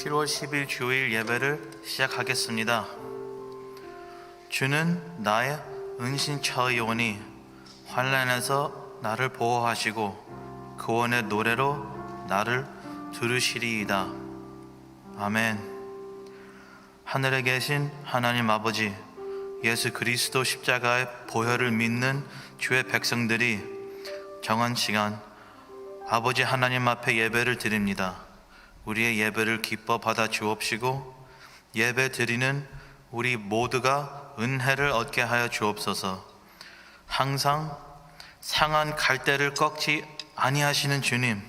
7월 10일 주일 예배를 시작하겠습니다. 주는 나의 은신처이오니 환난에서 나를 보호하시고 구원의 노래로 나를 들으시리이다. 아멘. 하늘에 계신 하나님 아버지, 예수 그리스도 십자가의 보혈을 믿는 주의 백성들이 정한 시간 아버지 하나님 앞에 예배를 드립니다. 우리의 예배를 기뻐 받아 주옵시고 예배 드리는 우리 모두가 은혜를 얻게 하여 주옵소서. 항상 상한 갈대를 꺾지 아니하시는 주님,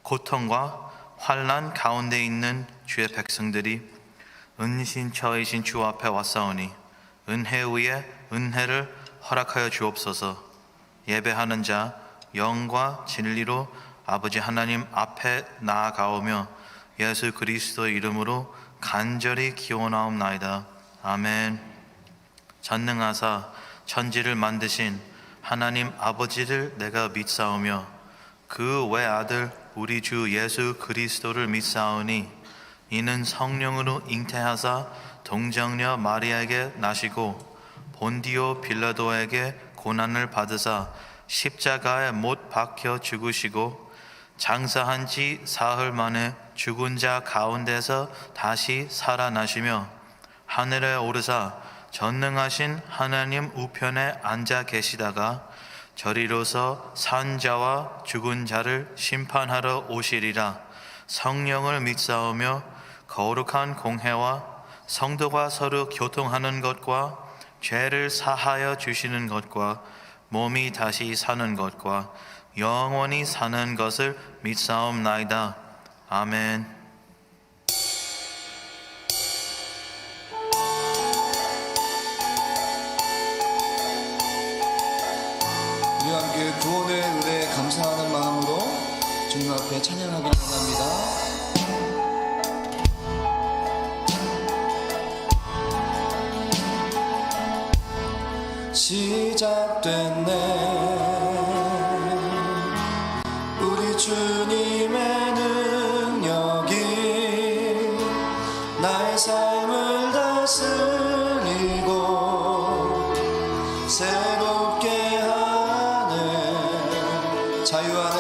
고통과 환난 가운데 있는 주의 백성들이 은신처이신 주 앞에 왔사오니 은혜 위에 은혜를 허락하여 주옵소서. 예배하는 자 영과 진리로 아버지 하나님 앞에 나아가오며 예수 그리스도의 이름으로 간절히 기원하옵나이다. 아멘. 전능하사 천지를 만드신 하나님 아버지를 내가 믿사오며 그 외아들 우리 주 예수 그리스도를 믿사오니 이는 성령으로 잉태하사 동정녀 마리아에게 나시고 본디오 빌라도에게 고난을 받으사 십자가에 못 박혀 죽으시고 장사한 지 사흘 만에 죽은 자 가운데서 다시 살아나시며 하늘에 오르사 전능하신 하나님 우편에 앉아 계시다가 저리로서 산 자와 죽은 자를 심판하러 오시리라. 성령을 믿사오며 거룩한 공회와 성도가 서로 교통하는 것과 죄를 사하여 주시는 것과 몸이 다시 사는 것과 영원히 사는 것을 믿사옵나이다. 아멘. 우리 함께 구원의 은혜에 감사하는 마음으로 주님 앞에 찬양하기를 원합니다. 시작됐네 우리 주님의 능력이 나의 삶을 다스리고 새롭게 하네. 자유 안에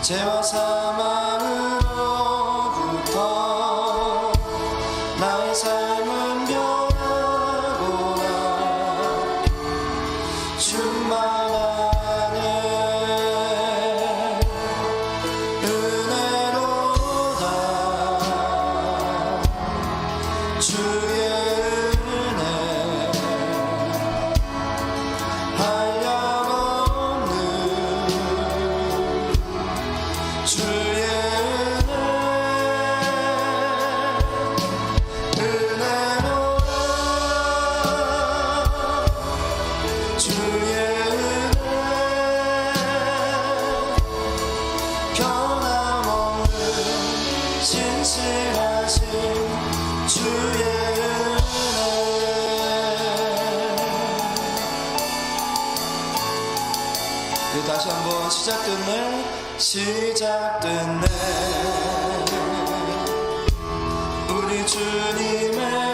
죄와 사망으로부터 나의 삶은 변하구나. 충만하네. 은혜로다. 주의 은혜 한량없는 주의 다시 한번 시작됐네 우리 주님의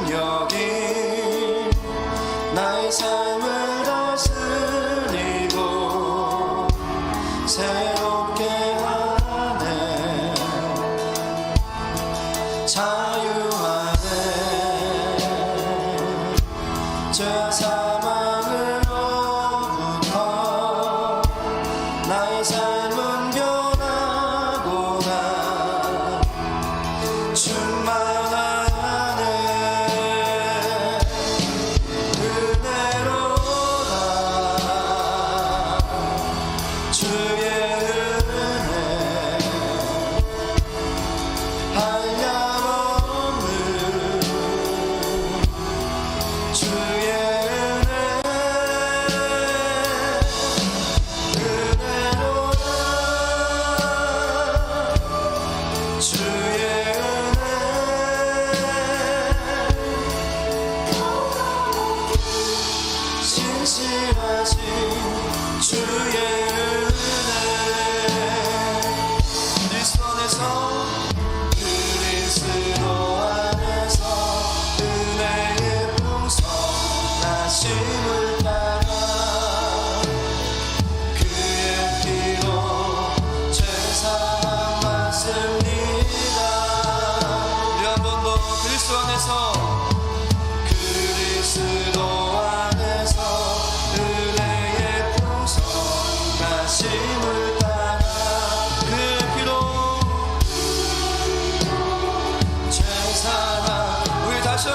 능력이 나의 삶을 다스리고 새롭게 하네. 자유하네. 죄와 사망으로부터 나의 삶은 변하구나. 충만하네. 은혜로다. 주의 은혜 한량없는 주의 은혜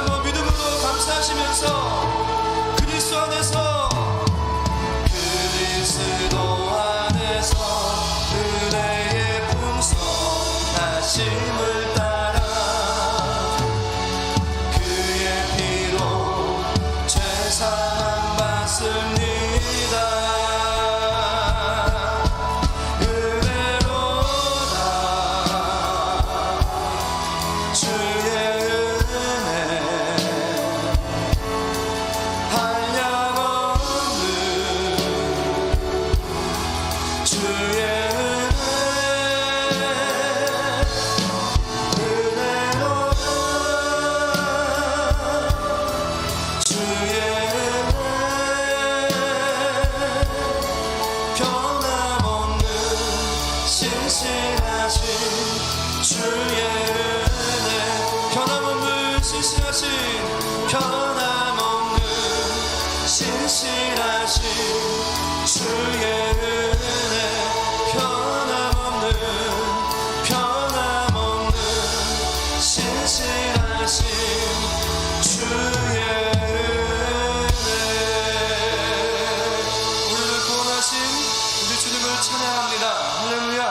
한번 믿음으로 감사하시면서 그리스도 안에서 은혜의 풍성 하심을 따라 그의 피로 죄사함 받습니다. 은혜로다 주의 은혜 한량없는 주의 은혜로다 주의 변함없는 신실하신 주의 은혜 변함없는 신실하신 변함없는 신실하신 주의 은혜 변함없는 신실하신 주의 은혜 우리를 구원하신 우리 주님을 찬양합니다. 할렐루야.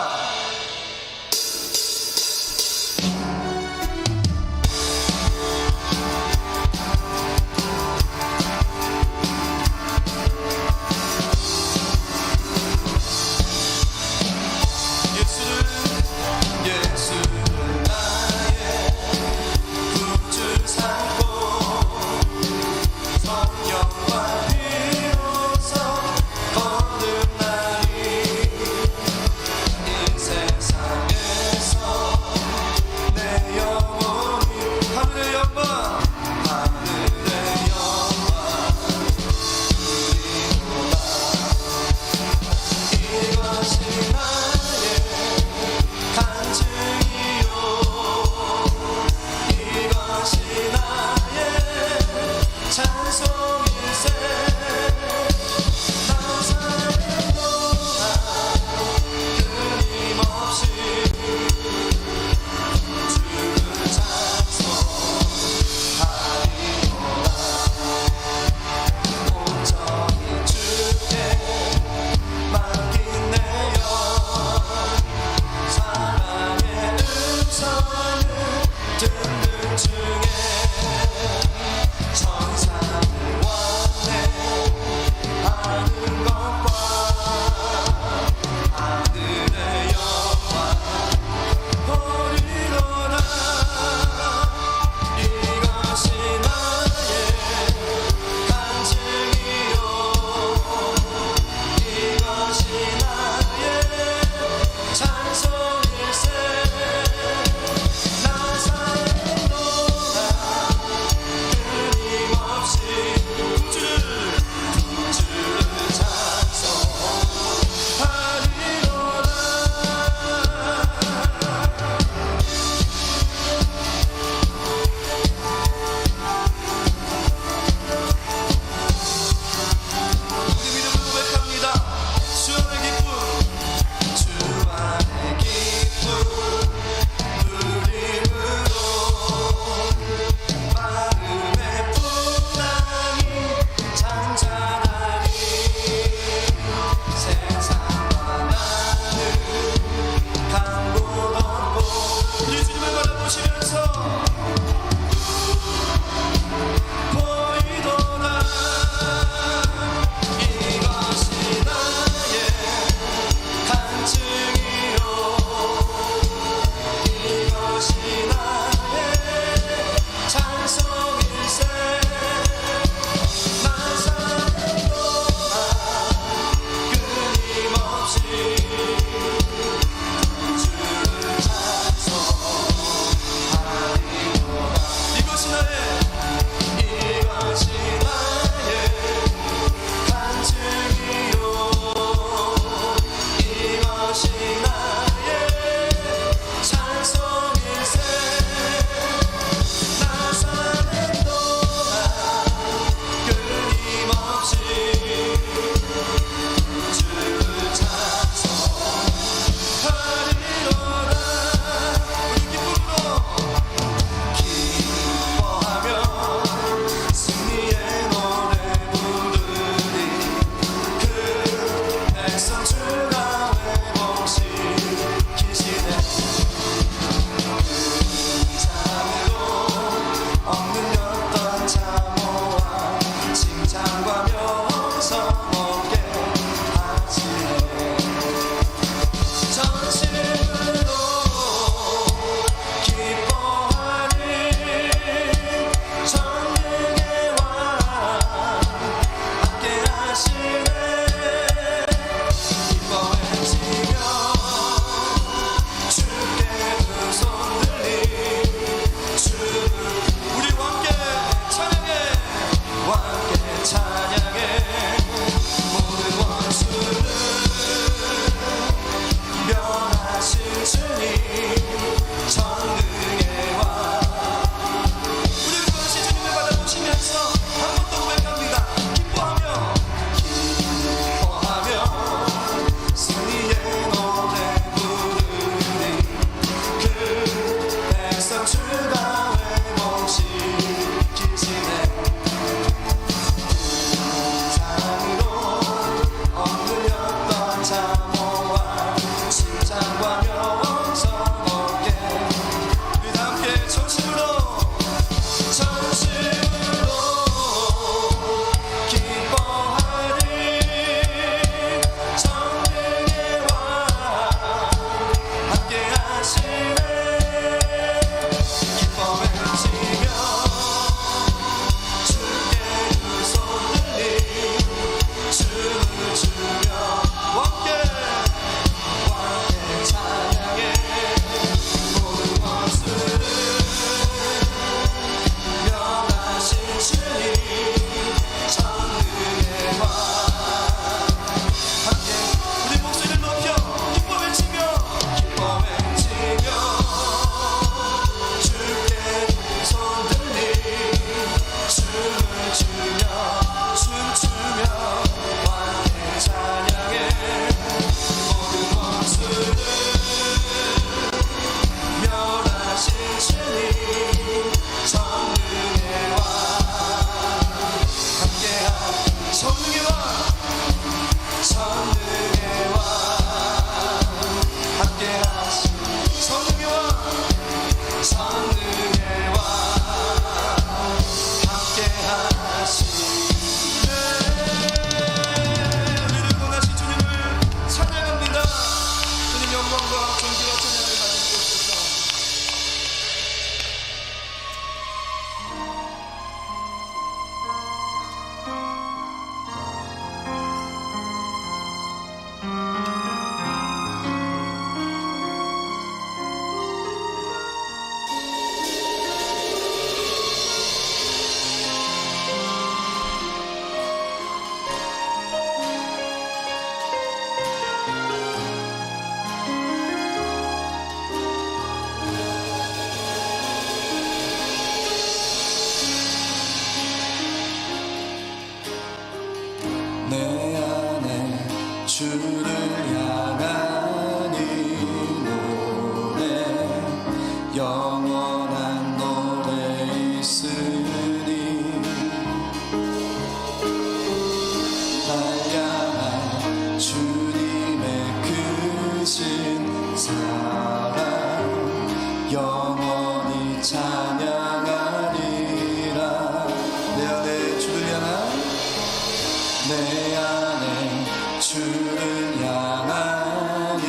내 안에 주를 향한 이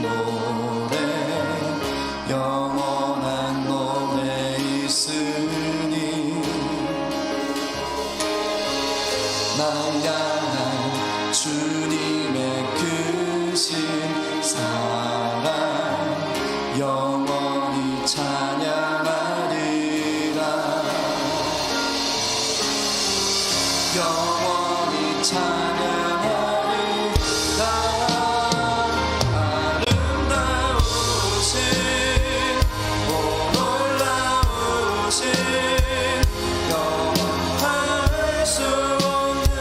노래 영원한 노래 있으니 날 향한 주님의 크신 사랑 영원히 찬양하리라 영원히 찬양하리라 아름다우신 오 놀라우신 영원할 수 없는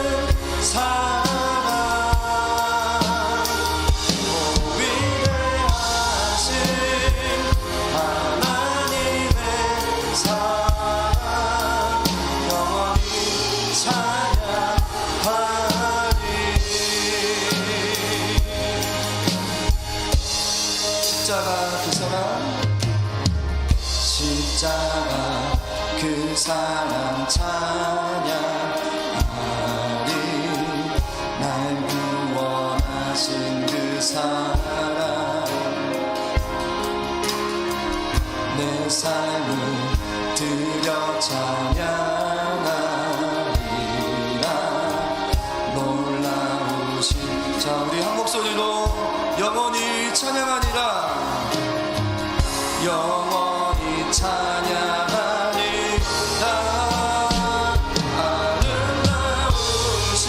사랑 오 위대하신 하나님의 사랑 영원히 찬양하리 십자가 그 사랑 찬양하리 날 구원하신 그 사랑 내 삶을 드려 찬양하리라 놀라우신 자 우리 한 목소리로 영원히 찬양하리라 영원히 찬양하리라 아름다우신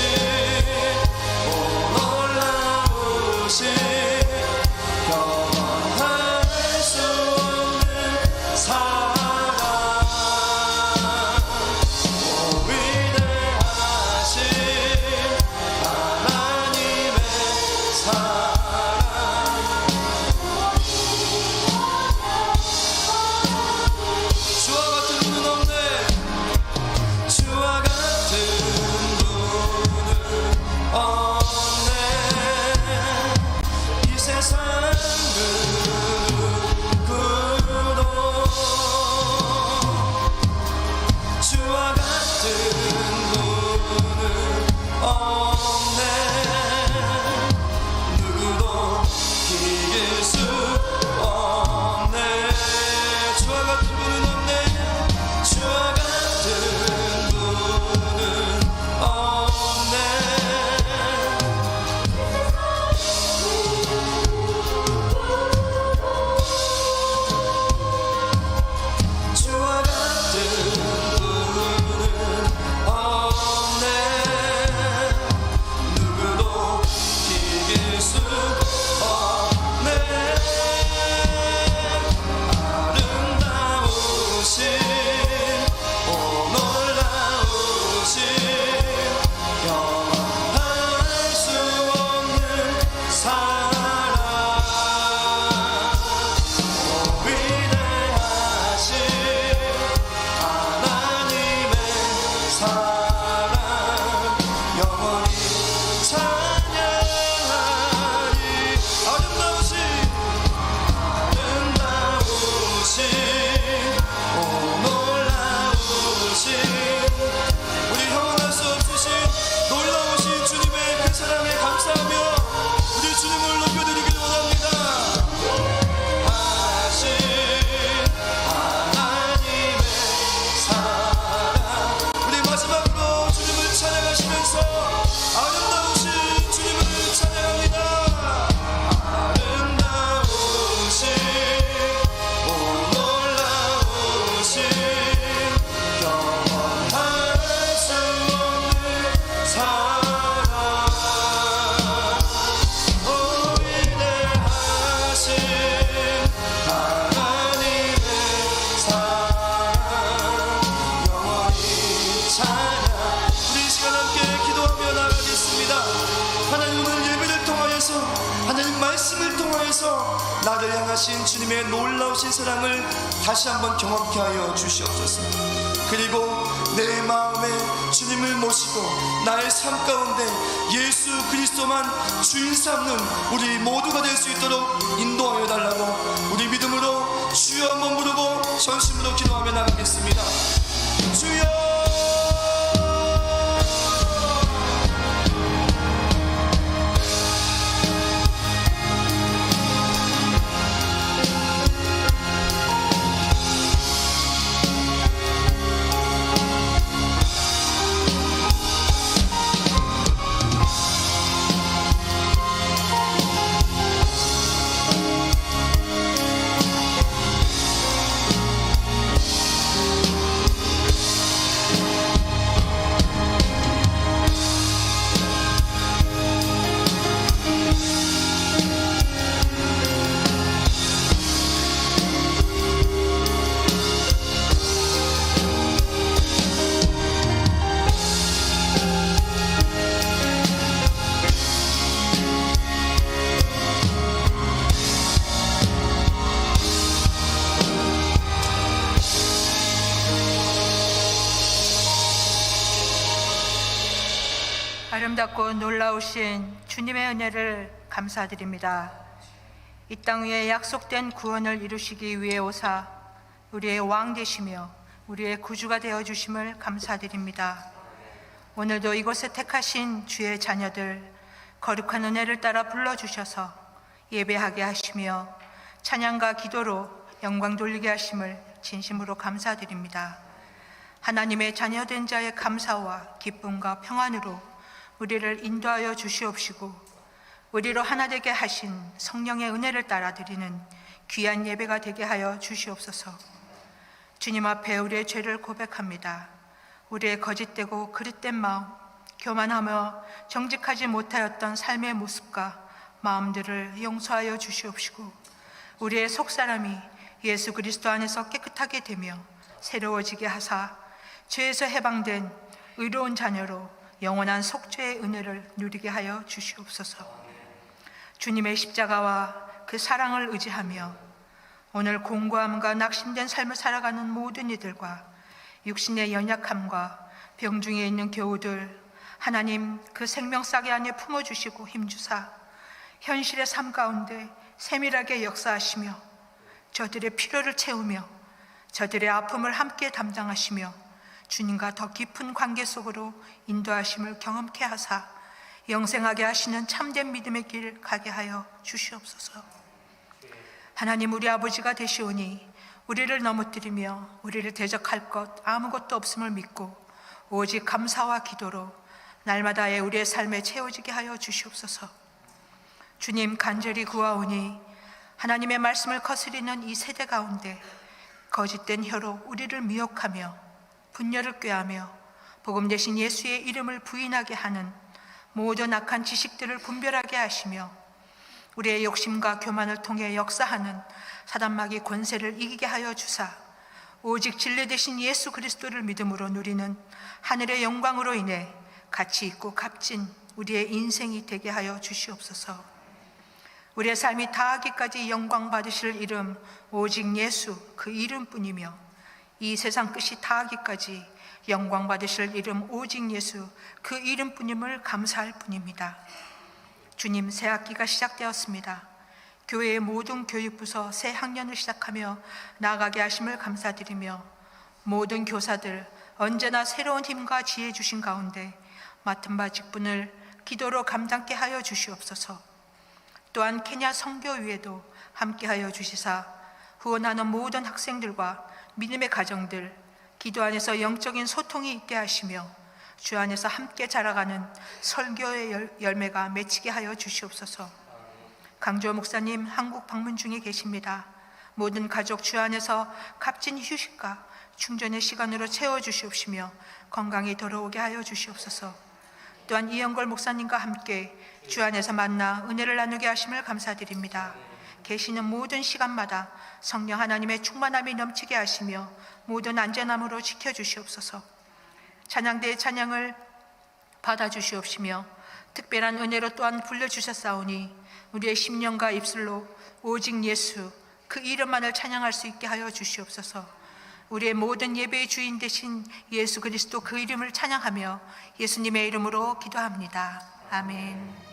오 놀라우신 영원할 수 없는 사랑 오 위대하신 하나님의 사랑 주와 같은 분은 없네 주와 같은 분은 없네 이 세상 누구도 주와 같은 분은 없네 누구도 이길 수 없네 주와 같은 분은 없네 주와 같은 분은 없네 주와 같은 분은 없네 누구도 이길 수 없네 아름다우신 오 놀라우신 영원할 수 없는 사랑 오 위대하신 하나님의 사랑 영원히 찬양하리 아름다우신 오 놀라우신 우리 형언할 수 없으신 놀라우신 주님의 그 사랑에 감사하며 우리 주님을 높여드리길 원합니다 하신 하나님의 사랑 우리 마지막으로 주님을 찬양하시면서 아름다우신 주님을 찬양합니다 아름다우신 오 놀라우신 영원할 수 없는 사랑 오 위대하신 하나님의 사랑 영원히 찬양 우리 이 시간 함께 기도하며 나가겠습니다 하나님 오늘 예배를 통하여서 하나님 말씀을 통하여서 나를 향하신 주님의 놀라우신 사랑을 다시 한번 경험케 하여 주시옵소서 그리고 내 마음에 주님을 모시고 나의 삶 가운데 예수 그리스도만 주인 삼는 우리 모두가 될 수 있도록 인도하여 달라고 우리 믿음으로 주여 한번 부르고 전심으로 기도하며 나가겠습니다 주여 아름답고 놀라우신 주님의 은혜를 감사드립니다. 이 땅 위에 약속된 구원을 이루시기 위해 오사 우리의 왕 되시며 우리의 구주가 되어 주심을 감사드립니다. 오늘도 이곳에 택하신 주의 자녀들 거룩한 은혜를 따라 불러주셔서 예배하게 하시며 찬양과 기도로 영광 돌리게 하심을 진심으로 감사드립니다. 하나님의 자녀된 자의 감사와 기쁨과 평안으로 우리를 인도하여 주시옵시고 우리로 하나 되게 하신 성령의 은혜를 따라 드리는 귀한 예배가 되게 하여 주시옵소서. 주님 앞에 우리의 죄를 고백합니다. 우리의 거짓되고 그릇된 마음, 교만하며 정직하지 못하였던 삶의 모습과 마음들을 용서하여 주시옵시고 우리의 속사람이 예수 그리스도 안에서 깨끗하게 되며 새로워지게 하사 죄에서 해방된 의로운 자녀로 영원한 속죄의 은혜를 누리게 하여 주시옵소서. 주님의 십자가와 그 사랑을 의지하며 오늘 공고함과 낙심된 삶을 살아가는 모든 이들과 육신의 연약함과 병중에 있는 교우들, 하나님 그 생명싸개 안에 품어주시고 힘주사 현실의 삶 가운데 세밀하게 역사하시며 저들의 필요를 채우며 저들의 아픔을 함께 담당하시며 주님과 더 깊은 관계 속으로 인도하심을 경험케 하사 영생하게 하시는 참된 믿음의 길 가게 하여 주시옵소서. 하나님 우리 아버지가 되시오니 우리를 넘어뜨리며 우리를 대적할 것 아무것도 없음을 믿고 오직 감사와 기도로 날마다의 우리의 삶에 채워지게 하여 주시옵소서. 주님 간절히 구하오니 하나님의 말씀을 거스리는 이 세대 가운데 거짓된 혀로 우리를 미혹하며 분열을 꾀하며 복음 대신 예수의 이름을 부인하게 하는 모든 악한 지식들을 분별하게 하시며 우리의 욕심과 교만을 통해 역사하는 사단마귀 권세를 이기게 하여 주사 오직 진리 되신 예수 그리스도를 믿음으로 누리는 하늘의 영광으로 인해 가치 있고 값진 우리의 인생이 되게 하여 주시옵소서. 우리의 삶이 다하기까지 영광 받으실 이름 오직 예수 그 이름뿐이며 이 세상 끝이 다하기까지 영광 받으실 이름 오직 예수 그 이름뿐임을 감사할 뿐입니다. 주님, 새 학기가 시작되었습니다. 교회의 모든 교육부서 새 학년을 시작하며 나아가게 하심을 감사드리며 모든 교사들 언제나 새로운 힘과 지혜 주신 가운데 맡은 바 직분을 기도로 감당케 하여 주시옵소서. 또한 케냐 선교위에도 함께하여 주시사 후원하는 모든 학생들과 믿음의 가정들 기도 안에서 영적인 소통이 있게 하시며 주 안에서 함께 자라가는 설교의 열매가 맺히게 하여 주시옵소서. 강조 목사님 한국 방문 중에 계십니다. 모든 가족 주 안에서 값진 휴식과 충전의 시간으로 채워주시옵시며 건강히 돌아오게 하여 주시옵소서. 또한 이영걸 목사님과 함께 주 안에서 만나 은혜를 나누게 하심을 감사드립니다. 계시는 모든 시간마다 성령 하나님의 충만함이 넘치게 하시며 모든 안전함으로 지켜주시옵소서. 찬양대의 찬양을 받아주시옵시며 특별한 은혜로 또한 불러주셨사오니 우리의 심령과 입술로 오직 예수 그 이름만을 찬양할 수 있게 하여 주시옵소서. 우리의 모든 예배의 주인 되신 예수 그리스도 그 이름을 찬양하며 예수님의 이름으로 기도합니다. 아멘.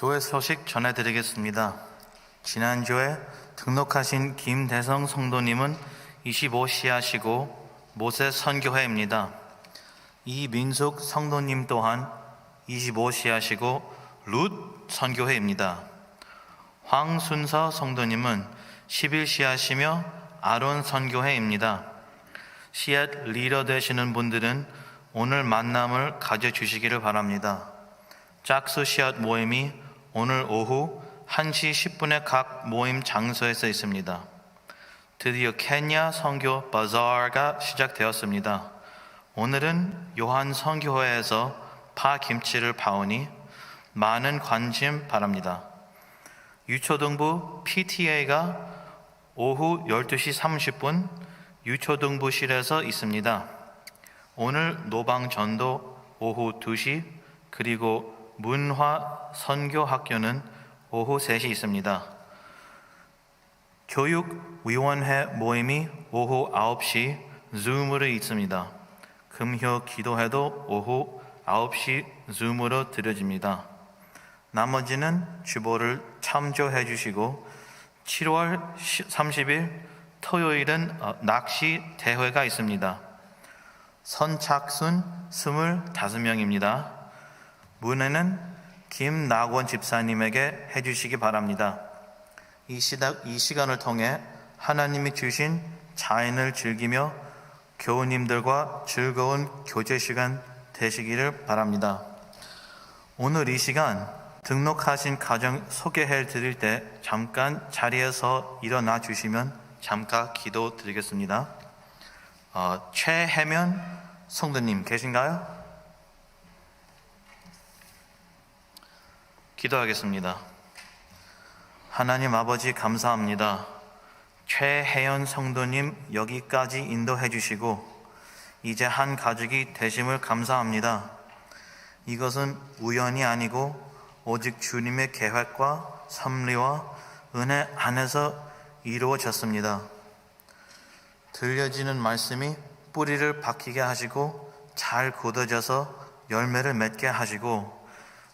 교회 소식 전해드리겠습니다. 지난주에 등록하신 김대성 성도님은 25시하시고 모세 선교회입니다. 이민숙 성도님 또한 25시하시고 룻 선교회입니다. 황순서 성도님은 11시하시며 아론 선교회입니다. 씨앗 리더 되시는 분들은 오늘 만남을 가져주시기를 바랍니다. 짝수 씨앗 모임이 오늘 오후 1시 10분에 각 모임 장소에서 있습니다. 드디어 케냐 선교 바자르가 시작되었습니다. 오늘은 요한 선교회에서 파김치를 파오니 많은 관심 바랍니다. 유초등부 PTA가 오후 12시 30분 유초등부실에서 있습니다. 오늘 노방전도 오후 2시, 그리고 문화선교학교는 오후 3시 있습니다. 교육위원회 모임이 오후 9시 줌으로 있습니다. 금요 기도회도 오후 9시 줌으로 드려집니다. 나머지는 주보를 참조해 주시고 7월 30일 토요일은 낚시 대회가 있습니다. 선착순 25명입니다. 문의는 김낙원 집사님에게 해주시기 바랍니다. 이 시간을 통해 하나님이 주신 자연을 즐기며 교우님들과 즐거운 교제 시간 되시기를 바랍니다. 오늘 이 시간 등록하신 가정 소개해 드릴 때 잠깐 자리에서 일어나 주시면 잠깐 기도 드리겠습니다. 최혜면 성도님 계신가요? 기도하겠습니다. 하나님 아버지 감사합니다. 최혜연 성도님 여기까지 인도해 주시고 이제 한 가족이 되심을 감사합니다. 이것은 우연이 아니고 오직 주님의 계획과 섭리와 은혜 안에서 이루어졌습니다. 들려지는 말씀이 뿌리를 박히게 하시고 잘 굳어져서 열매를 맺게 하시고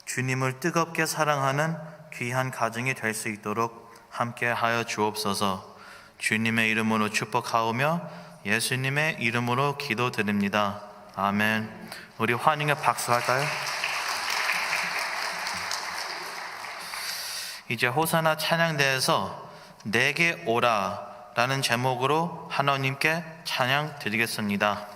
주님을 뜨겁게 사랑하는 귀한 가정이 될 수 있도록 함께하여 주옵소서. 주님의 이름으로 축복하오며 예수님의 이름으로 기도드립니다. 아멘. 우리 환영의 박수할까요? 이제 호사나 찬양대에서 내게 오라 라는 제목으로 하나님께 찬양 드리겠습니다.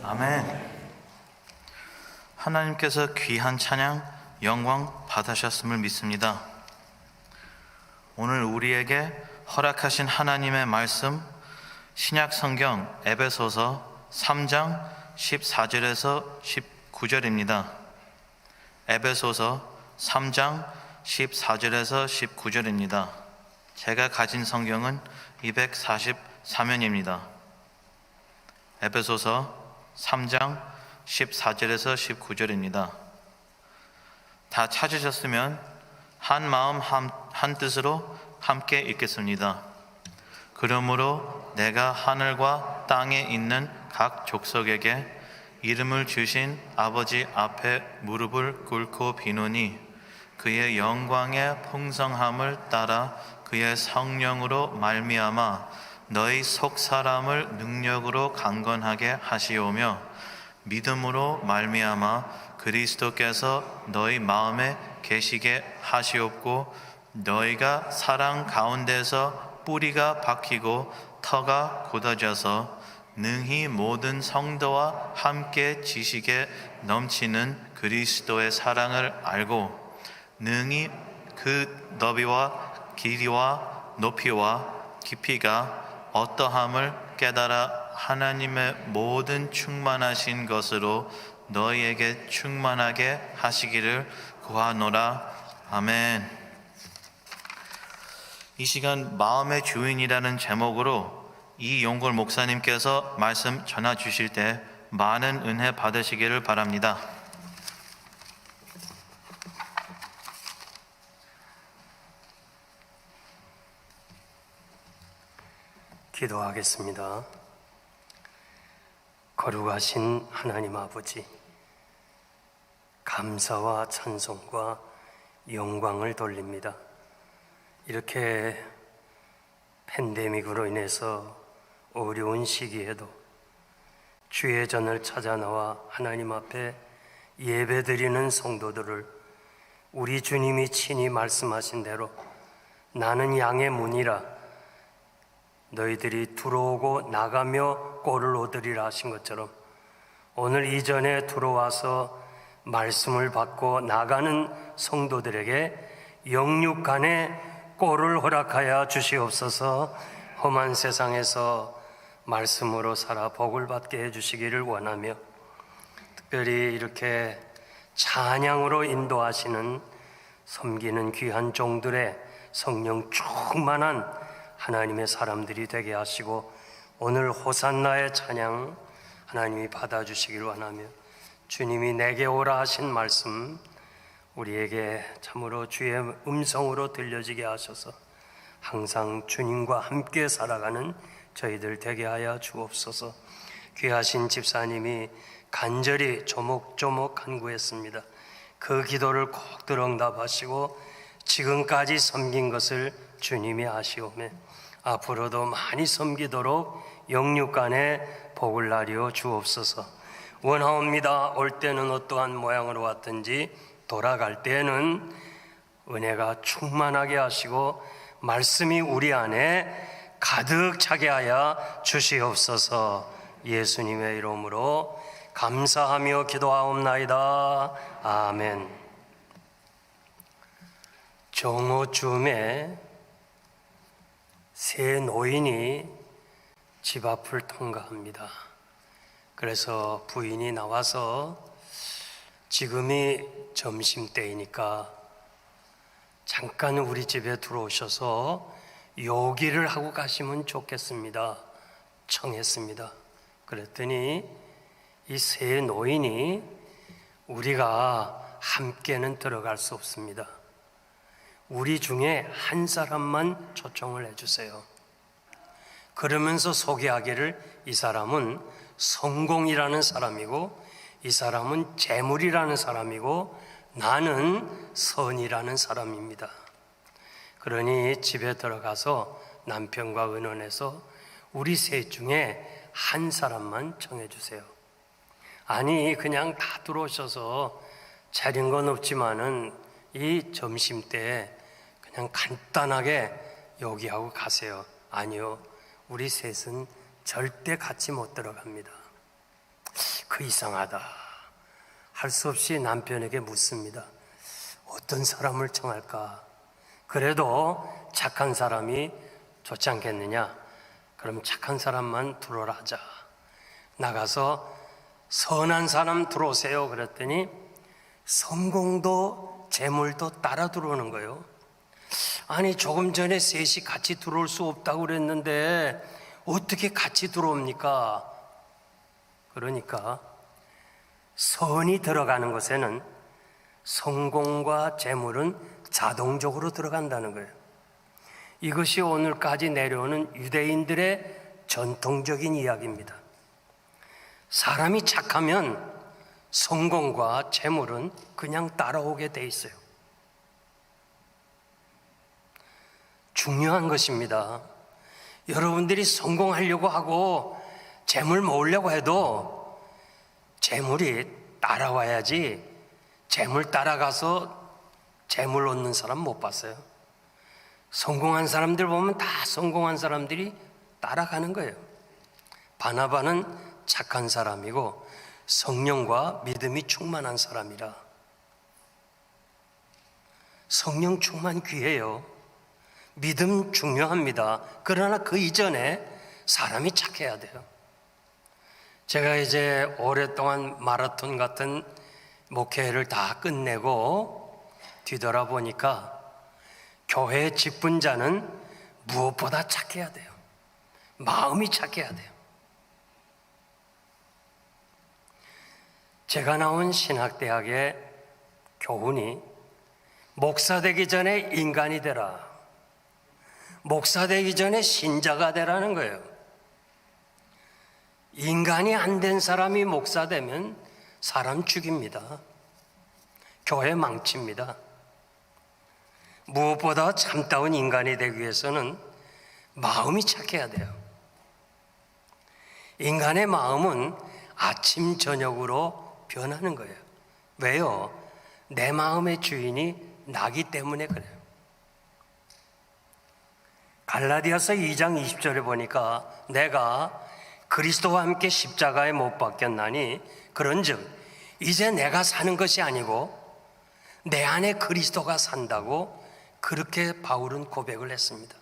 아멘. 하나님께서 귀한 찬양, 영광 받으셨음을 믿습니다. 오늘 우리에게 허락하신 하나님의 말씀, 신약 성경 에베소서 3장 14절에서 19절입니다. 에베소서 3장 14절에서 19절입니다. 제가 가진 성경은 244면입니다. 에베소서 3장 14절에서 19절입니다. 다 찾으셨으면 한 마음 한 뜻으로 함께 읽겠습니다. 그러므로 내가 하늘과 땅에 있는 각 족속에게 이름을 주신 아버지 앞에 무릎을 꿇고 비노니 그의 영광의 풍성함을 따라 그의 성령으로 말미암아 너희 속 사람을 능력으로 강건하게 하시오며 믿음으로 말미암아 그리스도께서 너희 마음에 계시게 하시옵고 너희가 사랑 가운데서 뿌리가 박히고 터가 굳어져서 능히 모든 성도와 함께 지식에 넘치는 그리스도의 사랑을 알고 능히 그 너비와 길이와 높이와 깊이가 어떠함을 깨달아 하나님의 모든 충만하신 것으로 너희에게 충만하게 하시기를 구하노라. 아멘. 이 시간 마음의 주인이라는 제목으로 이용골 목사님께서 말씀 전해 주실 때 많은 은혜 받으시기를 바랍니다. 기도하겠습니다. 거룩하신 하나님 아버지, 감사와 찬송과 영광을 돌립니다. 이렇게 팬데믹으로 인해서 어려운 시기에도 주의 전을 찾아 나와 하나님 앞에 예배드리는 성도들을 우리 주님이 친히 말씀하신 대로 나는 양의 문이라 너희들이 들어오고 나가며 꼴을 얻으리라 하신 것처럼 오늘 이전에 들어와서 말씀을 받고 나가는 성도들에게 영육간의 꼴을 허락하여 주시옵소서. 험한 세상에서 말씀으로 살아 복을 받게 해주시기를 원하며 특별히 이렇게 찬양으로 인도하시는 섬기는 귀한 종들의 성령 충만한 하나님의 사람들이 되게 하시고 오늘 호산나의 찬양 하나님이 받아주시기를 원하며 주님이 내게 오라 하신 말씀 우리에게 참으로 주의 음성으로 들려지게 하셔서 항상 주님과 함께 살아가는 저희들 되게 하여 주옵소서. 귀하신 집사님이 간절히 조목조목 간구했습니다. 그 기도를 꼭 들응답하시고 지금까지 섬긴 것을 주님이 아시오매 앞으로도 많이 섬기도록 영육간에 복을 나리어 주옵소서. 원하옵니다. 올 때는 어떠한 모양으로 왔든지 돌아갈 때는 은혜가 충만하게 하시고 말씀이 우리 안에 가득 차게 하여 주시옵소서. 예수님의 이름으로 감사하며 기도하옵나이다. 아멘. 정오쯤에 세 노인이 집 앞을 통과합니다. 그래서 부인이 나와서 지금이 점심때이니까 잠깐 우리 집에 들어오셔서 요기를 하고 가시면 좋겠습니다. 청했습니다. 그랬더니 이 세 노인이 우리가 함께는 들어갈 수 없습니다. 우리 중에 한 사람만 초청을 해주세요. 그러면서 소개하기를 이 사람은 성공이라는 사람이고 이 사람은 재물이라는 사람이고 나는 선이라는 사람입니다. 그러니 집에 들어가서 남편과 의논해서 우리 셋 중에 한 사람만 정해주세요. 아니 그냥 다 들어오셔서 차린 건 없지만은 이 점심때 그냥 간단하게 요기하고 가세요. 아니요, 우리 셋은 절대 같이 못 들어갑니다. 그 이상하다. 할 수 없이 남편에게 묻습니다. 어떤 사람을 청할까? 그래도 착한 사람이 좋지 않겠느냐? 그럼 착한 사람만 들어오라 하자. 나가서 선한 사람 들어오세요. 그랬더니 성공도 재물도 따라 들어오는 거예요. 아니, 조금 전에 셋이 같이 들어올 수 없다고 그랬는데 어떻게 같이 들어옵니까? 그러니까 선이 들어가는 곳에는 성공과 재물은 자동적으로 들어간다는 거예요. 이것이 오늘까지 내려오는 유대인들의 전통적인 이야기입니다. 사람이 착하면 성공과 재물은 그냥 따라오게 돼 있어요. 중요한 것입니다. 여러분들이 성공하려고 하고 재물 모으려고 해도 재물이 따라와야지, 재물 따라가서 재물 얻는 사람 못 봤어요. 성공한 사람들 보면 다 성공한 사람들이 따라가는 거예요. 바나바는 착한 사람이고 성령과 믿음이 충만한 사람이라. 성령 충만 귀해요. 믿음 중요합니다. 그러나 그 이전에 사람이 착해야 돼요. 제가 이제 오랫동안 마라톤 같은 목회를 다 끝내고 뒤돌아보니까 교회 직분자는 무엇보다 착해야 돼요. 마음이 착해야 돼요. 제가 나온 신학대학의 교훈이 목사 되기 전에 인간이 되라, 목사 되기 전에 신자가 되라는 거예요. 인간이 안 된 사람이 목사 되면 사람 죽입니다. 교회 망칩니다. 무엇보다 참다운 인간이 되기 위해서는 마음이 착해야 돼요. 인간의 마음은 아침 저녁으로 변하는 거예요. 왜요? 내 마음의 주인이 나기 때문에 그래요. 갈라디아서 2장 20절에 보니까 내가 그리스도와 함께 십자가에 못 박혔나니 그런즉 이제 내가 사는 것이 아니고 내 안에 그리스도가 산다고 그렇게 바울은 고백을 했습니다.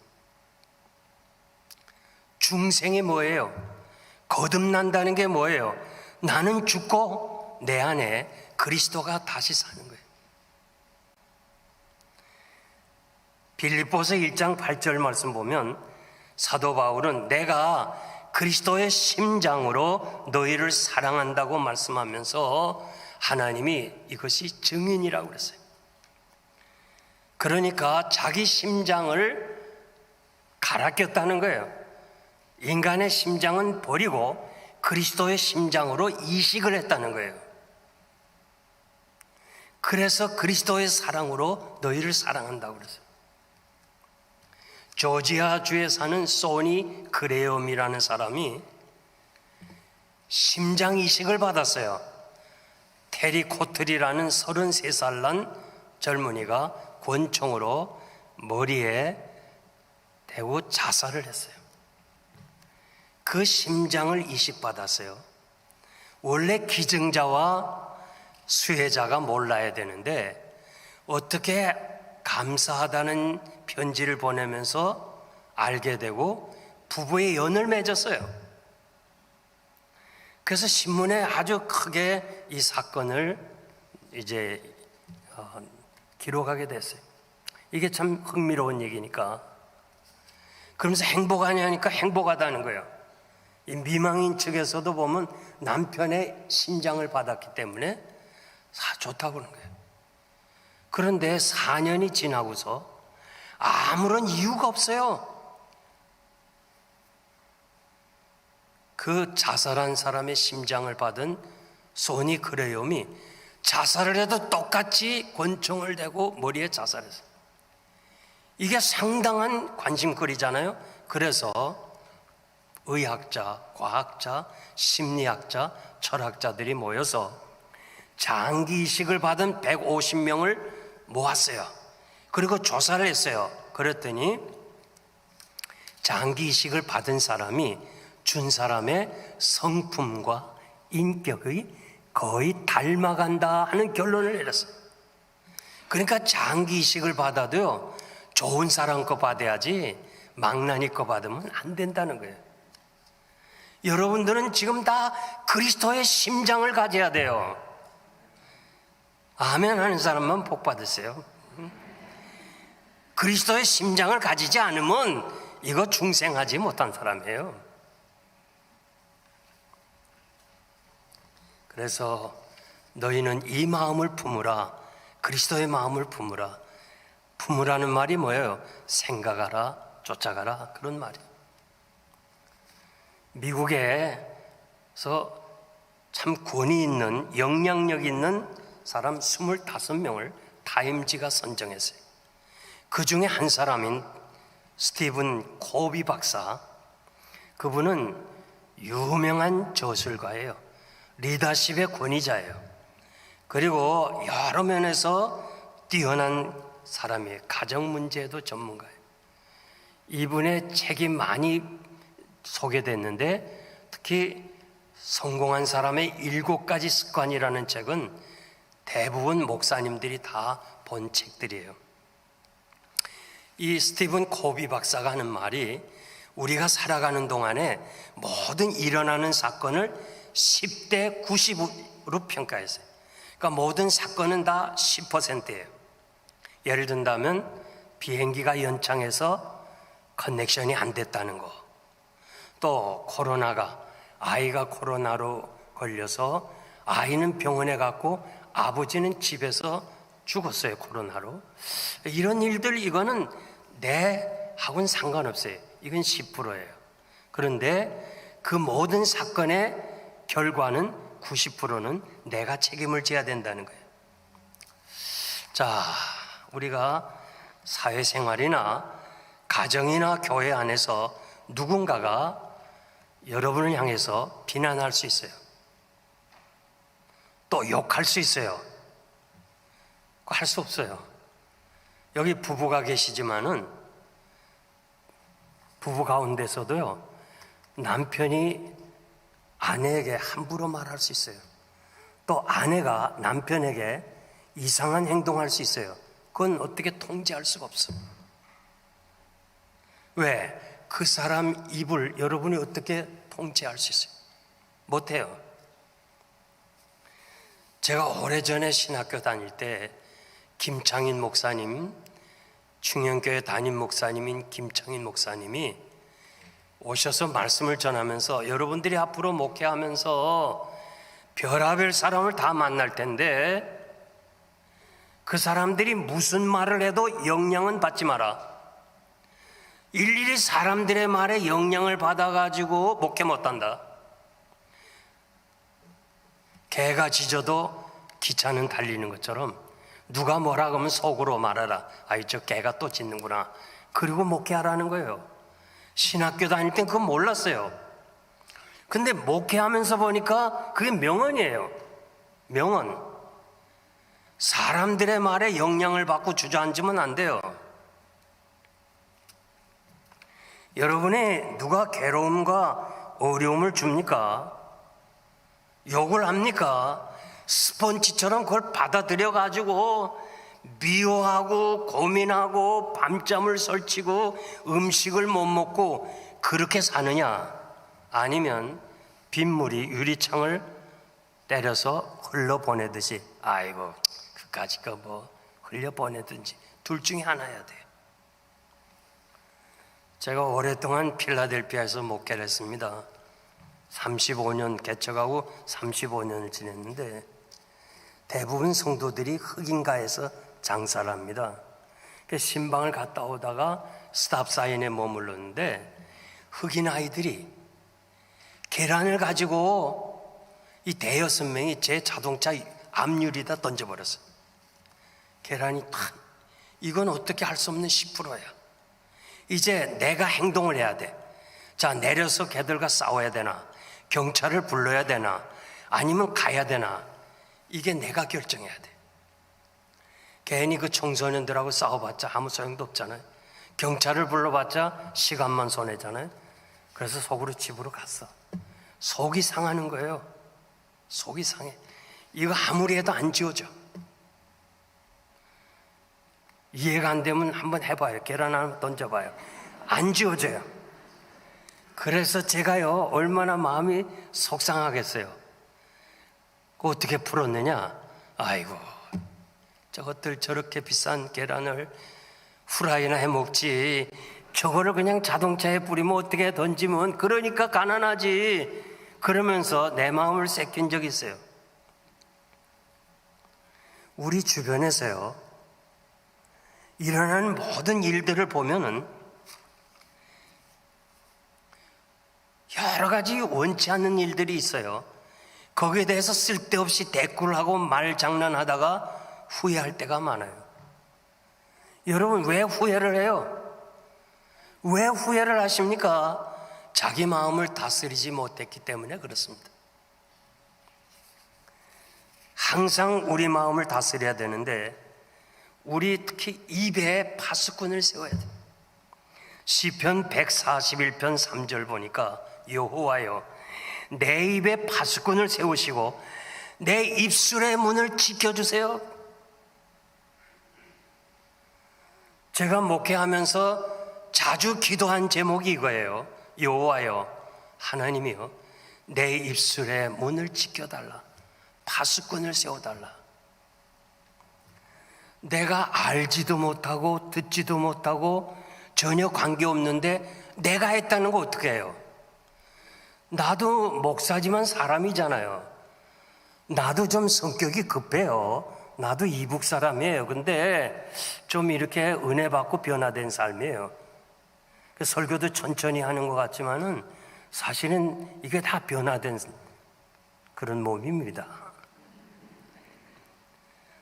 중생이 뭐예요? 거듭난다는 게 뭐예요? 나는 죽고 내 안에 그리스도가 다시 사는 거예요. 빌립보서 1장 8절 말씀 보면 사도 바울은 내가 그리스도의 심장으로 너희를 사랑한다고 말씀하면서 하나님이 이것이 증인이라고 그랬어요. 그러니까 자기 심장을 갈아 꼈다는 거예요. 인간의 심장은 버리고 그리스도의 심장으로 이식을 했다는 거예요. 그래서 그리스도의 사랑으로 너희를 사랑한다고 그랬어요. 조지아주에 사는 소니 그레엄이라는 사람이 심장 이식을 받았어요. 테리 코틀이라는 33살 난 젊은이가 권총으로 머리에 대고 자살을 했어요. 그 심장을 이식받았어요. 원래 기증자와 수혜자가 몰라야 되는데 어떻게 감사하다는 편지를 보내면서 알게 되고 부부의 연을 맺었어요. 그래서 신문에 아주 크게 이 사건을 이제 기록하게 됐어요. 이게 참 흥미로운 얘기니까. 그러면서 행복하냐니까 행복하다는 거예요. 이 미망인 측에서도 보면 남편의 심장을 받았기 때문에 좋다고 그러는 거예요. 그런데 4년이 지나고서 아무런 이유가 없어요. 그 자살한 사람의 심장을 받은 소니 그레엄이 자살을 해도 똑같이 권총을 대고 머리에 자살했어요. 이게 상당한 관심거리잖아요. 그래서 의학자, 과학자, 심리학자, 철학자들이 모여서 장기 이식을 받은 150명을 모았어요. 그리고 조사를 했어요. 그랬더니 장기 이식을 받은 사람이 준 사람의 성품과 인격이 거의 닮아간다 하는 결론을 내렸어요. 그러니까 장기 이식을 받아도요, 좋은 사람 거 받아야지 망나니 거 받으면 안 된다는 거예요. 여러분들은 지금 다 그리스도의 심장을 가져야 돼요. 아멘 하는 사람만 복 받으세요. 그리스도의 심장을 가지지 않으면 이거 중생하지 못한 사람이에요. 그래서 너희는 이 마음을 품으라. 그리스도의 마음을 품으라. 품으라는 말이 뭐예요? 생각하라, 쫓아가라, 그런 말이에요. 미국에서 참 권위 있는, 영향력 있는 사람 25명을 타임지가 선정했어요. 그 중에 한 사람인 스티븐 코비 박사, 그분은 유명한 저술가예요. 리더십의 권위자예요. 그리고 여러 면에서 뛰어난 사람이에요. 가정 문제도 전문가예요. 이분의 책이 많이 소개됐는데, 특히 성공한 사람의 7가지 습관이라는 책은 대부분 목사님들이 다 본 책들이에요. 이 스티븐 코비 박사가 하는 말이, 우리가 살아가는 동안에 모든 일어나는 사건을 10대 90으로 평가했어요. 그러니까 모든 사건은 다 10%예요. 예를 든다면 비행기가 연창해서 커넥션이 안 됐다는 거, 또 아이가 코로나로 걸려서 아이는 병원에 갔고 아버지는 집에서 죽었어요, 코로나로. 이런 일들, 이거는 내하고는 상관없어요. 이건 10%예요. 그런데 그 모든 사건의 결과는 90%는 내가 책임을 져야 된다는 거예요. 자, 우리가 사회생활이나 가정이나 교회 안에서 누군가가 여러분을 향해서 비난할 수 있어요. 또 욕할 수 있어요. 할 수 없어요. 여기 부부가 계시지만은 부부 가운데서도요, 남편이 아내에게 함부로 말할 수 있어요. 또 아내가 남편에게 이상한 행동할 수 있어요. 그건 어떻게 통제할 수가 없어요. 왜? 그 사람 입을 여러분이 어떻게 통제할 수 있어요? 못해요. 제가 오래전에 신학교 다닐 때 김창인 목사님, 충영교회 담임 목사님인 김창인 목사님이 오셔서 말씀을 전하면서, 여러분들이 앞으로 목회하면서 별하별 사람을 다 만날 텐데 그 사람들이 무슨 말을 해도 영향은 받지 마라. 일일이 사람들의 말에 영향을 받아가지고 목회 못한다. 개가 짖어도 기차는 달리는 것처럼 누가 뭐라 하면 속으로 말하라. 아이, 저 개가 또 짖는구나. 그리고 목회하라는 거예요. 신학교 다닐 땐 그건 몰랐어요. 근데 목회하면서 보니까 그게 명언이에요. 명언. 사람들의 말에 영향을 받고 주저앉으면 안 돼요. 여러분의 누가 괴로움과 어려움을 줍니까? 욕을 합니까? 스펀지처럼 그걸 받아들여 가지고 미워하고 고민하고 밤잠을 설치고 음식을 못 먹고 그렇게 사느냐? 아니면 빗물이 유리창을 때려서 흘러보내듯이, 아이고 그까짓 거 뭐 흘려보내든지 둘 중에 하나여야 돼요. 제가 오랫동안 필라델피아에서 목회를 했습니다. 35년 개척하고 35년을 지냈는데 대부분 성도들이 흑인가에서 장사를 합니다. 신방을 갔다 오다가 스탑사인에 머물렀는데 흑인 아이들이 계란을 가지고 이 대여섯 명이 제 자동차 앞유리에다 던져버렸어요. 계란이 탁, 이건 어떻게 할 수 없는 10%야. 이제 내가 행동을 해야 돼. 자, 내려서 걔들과 싸워야 되나? 경찰을 불러야 되나? 아니면 가야 되나? 이게 내가 결정해야 돼. 괜히 그 청소년들하고 싸워봤자 아무 소용도 없잖아요. 경찰을 불러봤자 시간만 손해잖아요. 그래서 속으로 집으로 갔어. 속이 상하는 거예요. 속이 상해. 이거 아무리 해도 안 지워져. 이해가 안 되면 한번 해봐요. 계란 하나 던져봐요. 안 지워져요. 그래서 제가요, 얼마나 마음이 속상하겠어요. 어떻게 풀었느냐? 아이고, 저것들 저렇게 비싼 계란을 후라이나 해 먹지, 저거를 그냥 자동차에 뿌리면 어떻게 던지면, 그러니까 가난하지. 그러면서 내 마음을 뺏긴 적이 있어요. 우리 주변에서요, 일어나는 모든 일들을 보면은 여러 가지 원치 않는 일들이 있어요. 거기에 대해서 쓸데없이 대꾸를 하고 말 장난하다가 후회할 때가 많아요. 여러분, 왜 후회를 해요? 왜 후회를 하십니까? 자기 마음을 다스리지 못했기 때문에 그렇습니다. 항상 우리 마음을 다스려야 되는데, 우리 특히 입에 파수꾼을 세워야 돼요. 시편 141편 3절 보니까 여호와여, 내 입에 파수꾼을 세우시고 내 입술의 문을 지켜주세요. 제가 목회하면서 자주 기도한 제목이 이거예요. 여호와여, 하나님이여, 내 입술의 문을 지켜달라. 파수꾼을 세워달라. 내가 알지도 못하고 듣지도 못하고 전혀 관계없는데 내가 했다는 거 어떻게 해요? 나도 목사지만 사람이잖아요. 나도 좀 성격이 급해요. 나도 이북 사람이에요. 근데 좀 이렇게 은혜 받고 변화된 삶이에요. 설교도 천천히 하는 것 같지만은 사실은 이게 다 변화된 그런 몸입니다.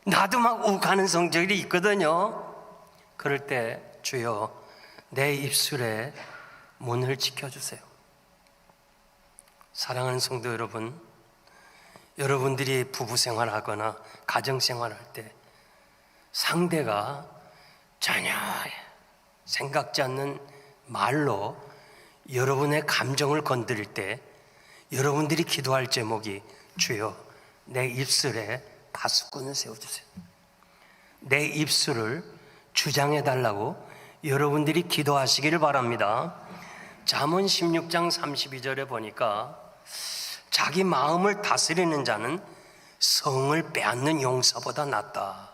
나도 막 욱하는 성질이 있거든요. 그럴 때 주여, 내 입술에 문을 지켜주세요. 사랑하는 성도 여러분, 여러분들이 부부 생활하거나 가정 생활할 때 상대가 전혀 생각지 않는 말로 여러분의 감정을 건드릴 때 여러분들이 기도할 제목이 주여, 내 입술에 파수꾼을 세워주세요. 내 입술을 주장해달라고 여러분들이 기도하시기를 바랍니다. 잠언 16장 32절에 보니까 자기 마음을 다스리는 자는 성을 빼앗는 용사보다 낫다.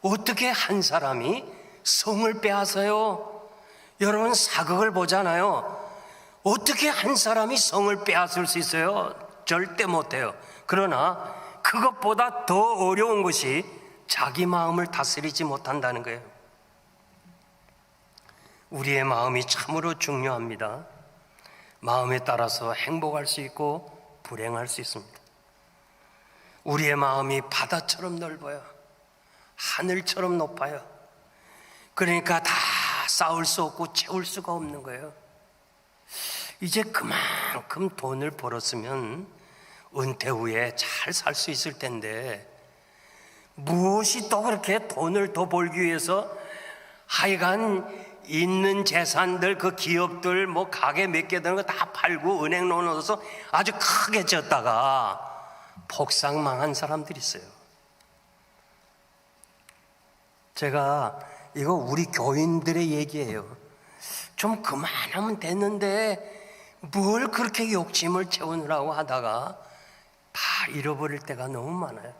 어떻게 한 사람이 성을 빼앗아요? 여러분, 사극을 보잖아요. 어떻게 한 사람이 성을 빼앗을 수 있어요? 절대 못해요. 그러나 그것보다 더 어려운 것이 자기 마음을 다스리지 못한다는 거예요. 우리의 마음이 참으로 중요합니다. 마음에 따라서 행복할 수 있고 불행할 수 있습니다. 우리의 마음이 바다처럼 넓어요. 하늘처럼 높아요. 그러니까 다 쌓을 수 없고 채울 수가 없는 거예요. 이제 그만큼 돈을 벌었으면 은퇴 후에 잘 살 수 있을 텐데, 무엇이 또 그렇게 돈을 더 벌기 위해서 하여간 있는 재산들, 그 기업들, 뭐 가게 몇 개 되는 거 다 팔고 은행로 넣어서 아주 크게 졌다가 폭삭 망한 사람들이 있어요. 제가 이거 우리 교인들의 얘기예요. 좀 그만하면 됐는데 뭘 그렇게 욕심을 채우느라고 하다가 다 잃어버릴 때가 너무 많아요.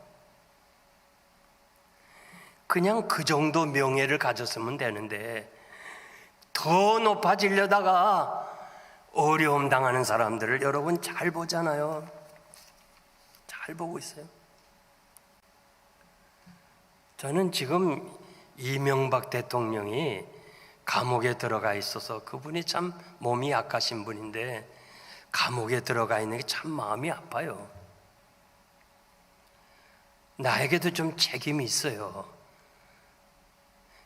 그냥 그 정도 명예를 가졌으면 되는데 더 높아지려다가 어려움 당하는 사람들을 여러분 잘 보잖아요. 잘 보고 있어요. 저는 지금 이명박 대통령이 감옥에 들어가 있어서, 그분이 참 몸이 약하신 분인데 감옥에 들어가 있는 게 참 마음이 아파요. 나에게도 좀 책임이 있어요.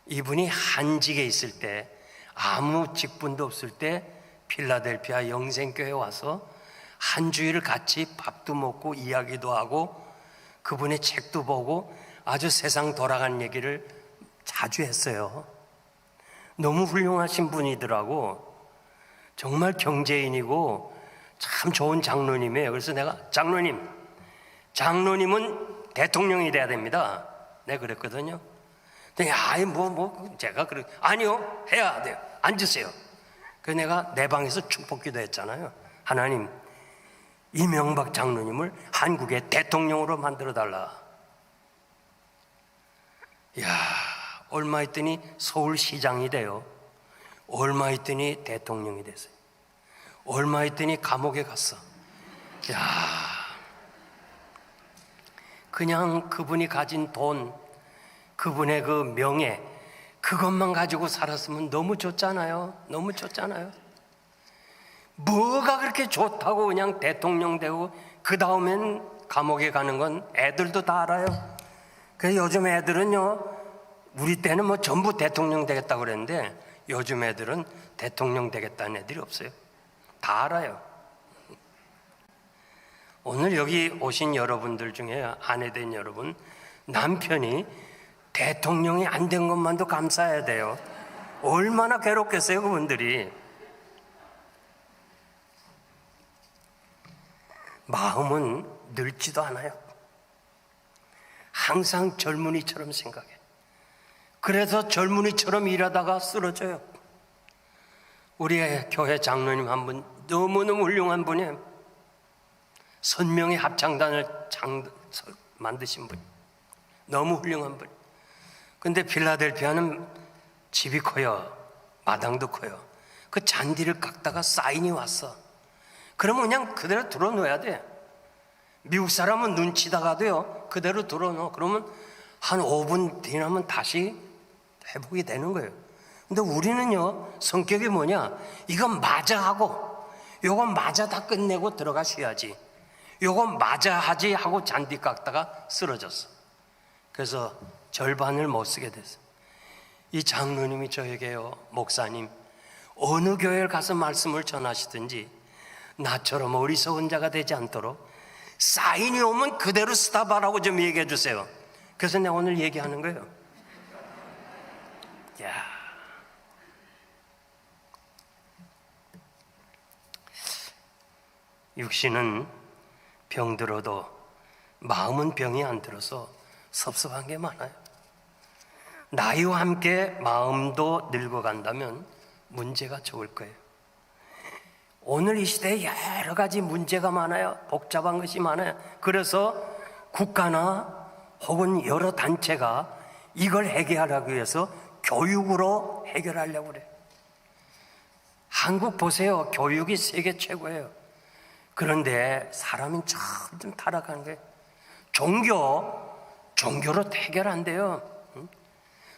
이분이 한직에 있을 때, 아무 직분도 없을 때 필라델피아 영생교회에 와서 한 주일을 같이 밥도 먹고 이야기도 하고 그분의 책도 보고 아주 세상 돌아가는 얘기를 자주 했어요. 너무 훌륭하신 분이더라고. 정말 경제인이고 참 좋은 장로님이에요. 그래서 내가 장로님은 대통령이 돼야 됩니다. 내가 그랬거든요. 근데 아이 제가 그래 아니요 해야 돼요. 앉으세요. 그래서 내가 내 방에서 축복기도 했잖아요. 하나님, 이명박 장로님을 한국의 대통령으로 만들어 달라. 야, 얼마 있더니 서울시장이 돼요. 얼마 있더니 대통령이 됐어요. 얼마 있더니 감옥에 갔어. 야, 그냥 그분이 가진 돈, 그분의 그 명예, 그것만 가지고 살았으면 너무 좋잖아요. 너무 좋잖아요. 뭐가 그렇게 좋다고 그냥 대통령 되고 그 다음엔 감옥에 가는 건 애들도 다 알아요. 그래서 요즘 애들은요, 우리 때는 뭐 전부 대통령 되겠다고 그랬는데 요즘 애들은 대통령 되겠다는 애들이 없어요. 다 알아요. 오늘 여기 오신 여러분들 중에 아내된 여러분, 남편이 대통령이 안 된 것만도 감사해야 돼요. 얼마나 괴롭겠어요, 그분들이. 마음은 늙지도 않아요. 항상 젊은이처럼 생각해. 그래서 젊은이처럼 일하다가 쓰러져요. 우리의 교회 장로님 한 분 너무너무 훌륭한 분이에요. 선명의 합창단을 만드신 분, 너무 훌륭한 분. 근데 필라델피아는 집이 커요. 마당도 커요. 그 잔디를 깎다가 사인이 왔어. 그러면 그냥 그대로 들어놓아야 돼. 미국 사람은 눈치다가도요, 그대로 들어놓어. 그러면 한 5분 지나면 다시 회복이 되는 거예요. 근데 우리는요, 성격이 뭐냐, 이건 맞아 하고 요건 맞아 다 끝내고 들어가셔야지, 요건 맞아 하지 하고 잔디 깎다가 쓰러졌어. 그래서 절반을 못 쓰게 됐어. 이 장로님이 저에게요, 목사님, 어느 교회를 가서 말씀을 전하시든지 나처럼 어리석은 자가 되지 않도록 사인이 오면 그대로 스탑하라고 좀 얘기해 주세요. 그래서 내가 오늘 얘기하는 거예요. 야, 육신은 병들어도 마음은 병이 안 들어서 섭섭한 게 많아요. 나이와 함께 마음도 늙어간다면 문제가 적을 거예요. 오늘 이 시대에 여러 가지 문제가 많아요. 복잡한 것이 많아요. 그래서 국가나 혹은 여러 단체가 이걸 해결하기 위해서 교육으로 해결하려고 그래요. 한국 보세요. 교육이 세계 최고예요. 그런데 사람은 점점 타락하는 거예요. 종교로 해결 안 돼요.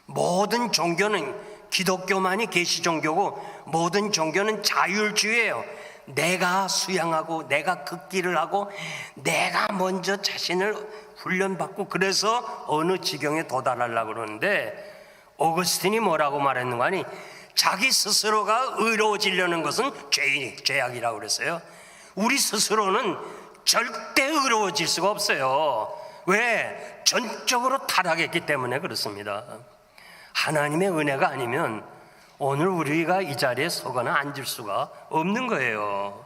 모든 종교는, 기독교만이 계시 종교고 모든 종교는 자율주의예요. 내가 수양하고 내가 극기를 하고 내가 먼저 자신을 훈련받고 그래서 어느 지경에 도달하려고 그러는데, 오거스틴이 뭐라고 말했는가 하니, 자기 스스로가 의로워지려는 것은 죄악이라고 그랬어요. 우리 스스로는 절대 의로워질 수가 없어요. 왜? 전적으로 타락했기 때문에 그렇습니다. 하나님의 은혜가 아니면 오늘 우리가 이 자리에 서거나 앉을 수가 없는 거예요.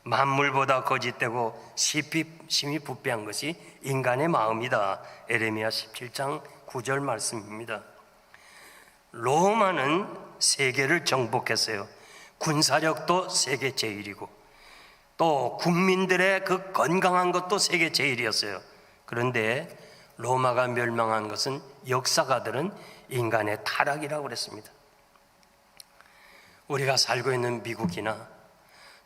만물보다 거짓되고 심히 부패한 것이 인간의 마음이다. 에레미야 17장 9절 말씀입니다. 로마는 세계를 정복했어요. 군사력도 세계 제일이고 또 국민들의 그 건강한 것도 세계 제일이었어요. 그런데 로마가 멸망한 것은 역사가들은 인간의 타락이라고 그랬습니다. 우리가 살고 있는 미국이나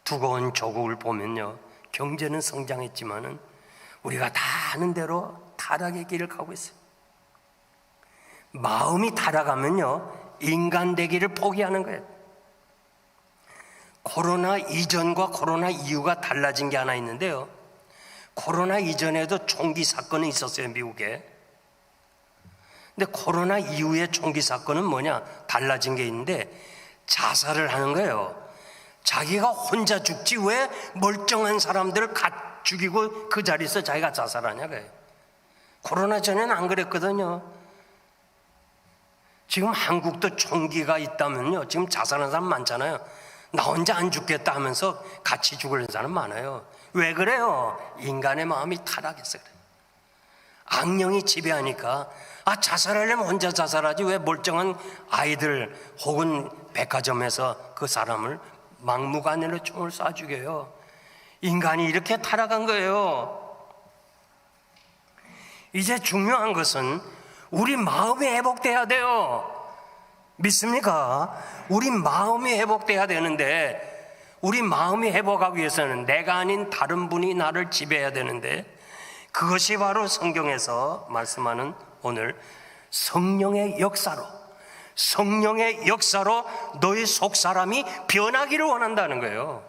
두꺼운 조국을 보면요, 경제는 성장했지만은 우리가 다 아는 대로 타락의 길을 가고 있어요. 마음이 타락하면요, 인간 되기를 포기하는 거예요. 코로나 이전과 코로나 이후가 달라진 게 하나 있는데요, 코로나 이전에도 총기 사건은 있었어요, 미국에. 근데 코로나 이후의 총기 사건은 뭐냐? 달라진 게 있는데 자살을 하는 거예요. 자기가 혼자 죽지 왜 멀쩡한 사람들을 죽이고 그 자리에서 자기가 자살하냐고요. 코로나 전에는 안 그랬거든요. 지금 한국도 총기가 있다면요, 지금 자살하는 사람 많잖아요. 나 혼자 안 죽겠다 하면서 같이 죽으려는 사람 많아요. 왜 그래요? 인간의 마음이 타락해서 그래요. 악령이 지배하니까 자살하려면 혼자 자살하지 왜 멀쩡한 아이들 혹은 백화점에서 그 사람을 막무가내로 총을 쏴 죽여요. 인간이 이렇게 타락한 거예요. 이제 중요한 것은 우리 마음이 회복돼야 돼요. 믿습니까? 우리 마음이 회복돼야 되는데, 우리 마음이 회복하기 위해서는 내가 아닌 다른 분이 나를 지배해야 되는데, 그것이 바로 성경에서 말씀하는 오늘 성령의 역사로 너의 속사람이 변하기를 원한다는 거예요.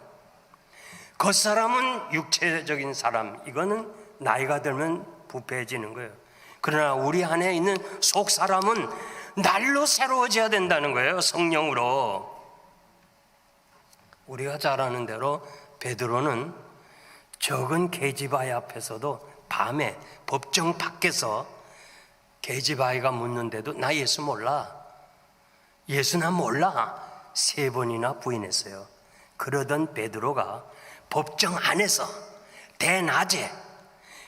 겉사람은 육체적인 사람, 이거는 나이가 들면 부패해지는 거예요. 그러나 우리 안에 있는 속사람은 날로 새로워져야 된다는 거예요. 성령으로. 우리가 잘 아는 대로 베드로는 적은 계집아이 앞에서도 밤에 법정 밖에서 계집아이가 묻는데도 나 예수 몰라, 예수 나 몰라 3번이나 부인했어요. 그러던 베드로가 법정 안에서 대낮에,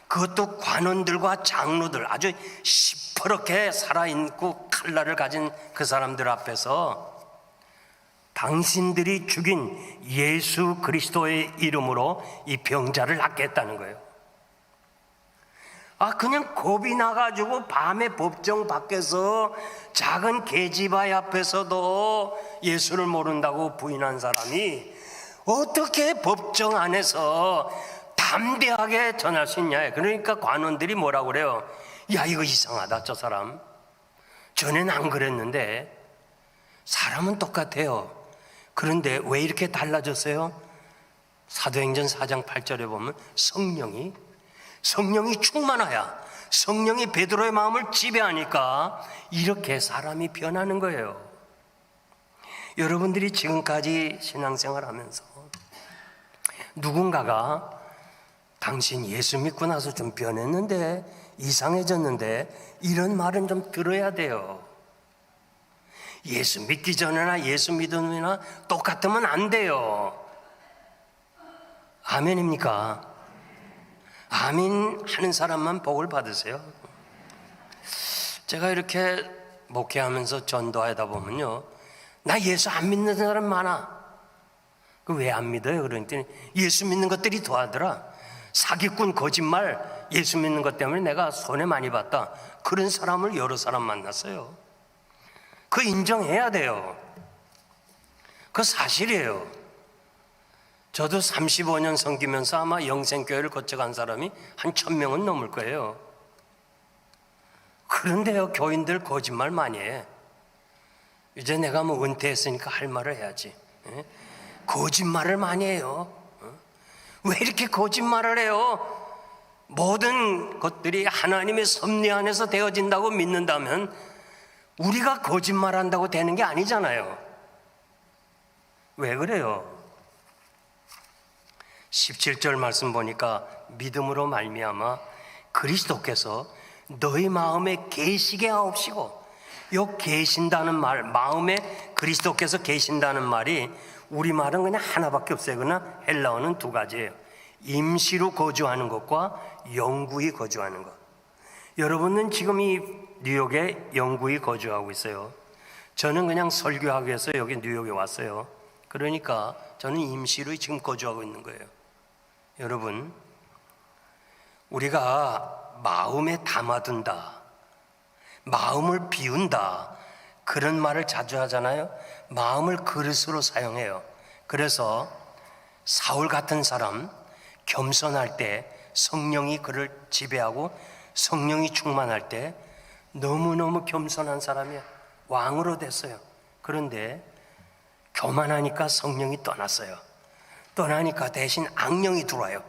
그것도 관원들과 장로들, 아주 시퍼렇게 살아있고 칼날을 가진 그 사람들 앞에서 당신들이 죽인 예수 그리스도의 이름으로 이 병자를 낫게 했다는 거예요. 그냥 겁이 나가지고 밤에 법정 밖에서 작은 계집아이 앞에서도 예수를 모른다고 부인한 사람이 어떻게 법정 안에서 담대하게 전할 수 있냐. 그러니까 관원들이 뭐라고 그래요? 야, 이거 이상하다, 저 사람. 전에는 안 그랬는데. 사람은 똑같아요. 그런데 왜 이렇게 달라졌어요? 사도행전 4장 8절에 보면 성령이 충만하여 성령이 베드로의 마음을 지배하니까 이렇게 사람이 변하는 거예요. 여러분들이 지금까지 신앙생활 하면서 누군가가 당신 예수 믿고 나서 좀 변했는데, 이상해졌는데, 이런 말은 좀 들어야 돼요. 예수 믿기 전이나 예수 믿은 후나 똑같으면 안 돼요. 아멘입니까? 아멘 하는 사람만 복을 받으세요. 제가 이렇게 목회하면서 전도하다 보면요, 나 예수 안 믿는 사람 많아. 그 왜 안 믿어요? 그러니까 예수 믿는 것들이 더하더라. 사기꾼, 거짓말, 예수 믿는 것 때문에 내가 손해 많이 봤다. 그런 사람을 여러 사람 만났어요. 그 인정해야 돼요. 그 사실이에요. 저도 35년 섬기면서 아마 영생교회를 거쳐간 사람이 한 1000명은 넘을 거예요. 그런데요, 교인들 거짓말 많이 해. 이제 내가 뭐 은퇴했으니까 할 말을 해야지. 거짓말을 많이 해요. 왜 이렇게 거짓말을 해요? 모든 것들이 하나님의 섭리 안에서 되어진다고 믿는다면 우리가 거짓말한다고 되는 게 아니잖아요. 왜 그래요? 17절 말씀 보니까 믿음으로 말미암아 그리스도께서 너희 마음에 계시게 하옵시고, 요 계신다는 말, 마음에 그리스도께서 계신다는 말이 우리말은 그냥 하나밖에 없어요. 그러나 헬라어는 2가지예요. 임시로 거주하는 것과 영구히 거주하는 것. 여러분은 지금 이 뉴욕에 영구히 거주하고 있어요. 저는 그냥 설교하기 위해서 여기 뉴욕에 왔어요. 그러니까 저는 임시로 지금 거주하고 있는 거예요. 여러분, 우리가 마음에 담아둔다, 마음을 비운다, 그런 말을 자주 하잖아요. 마음을 그릇으로 사용해요. 그래서 사울 같은 사람, 겸손할 때 성령이 그를 지배하고 성령이 충만할 때 너무너무 겸손한 사람이 왕으로 됐어요. 그런데 교만하니까 성령이 떠났어요. 떠나니까 대신 악령이 들어와요.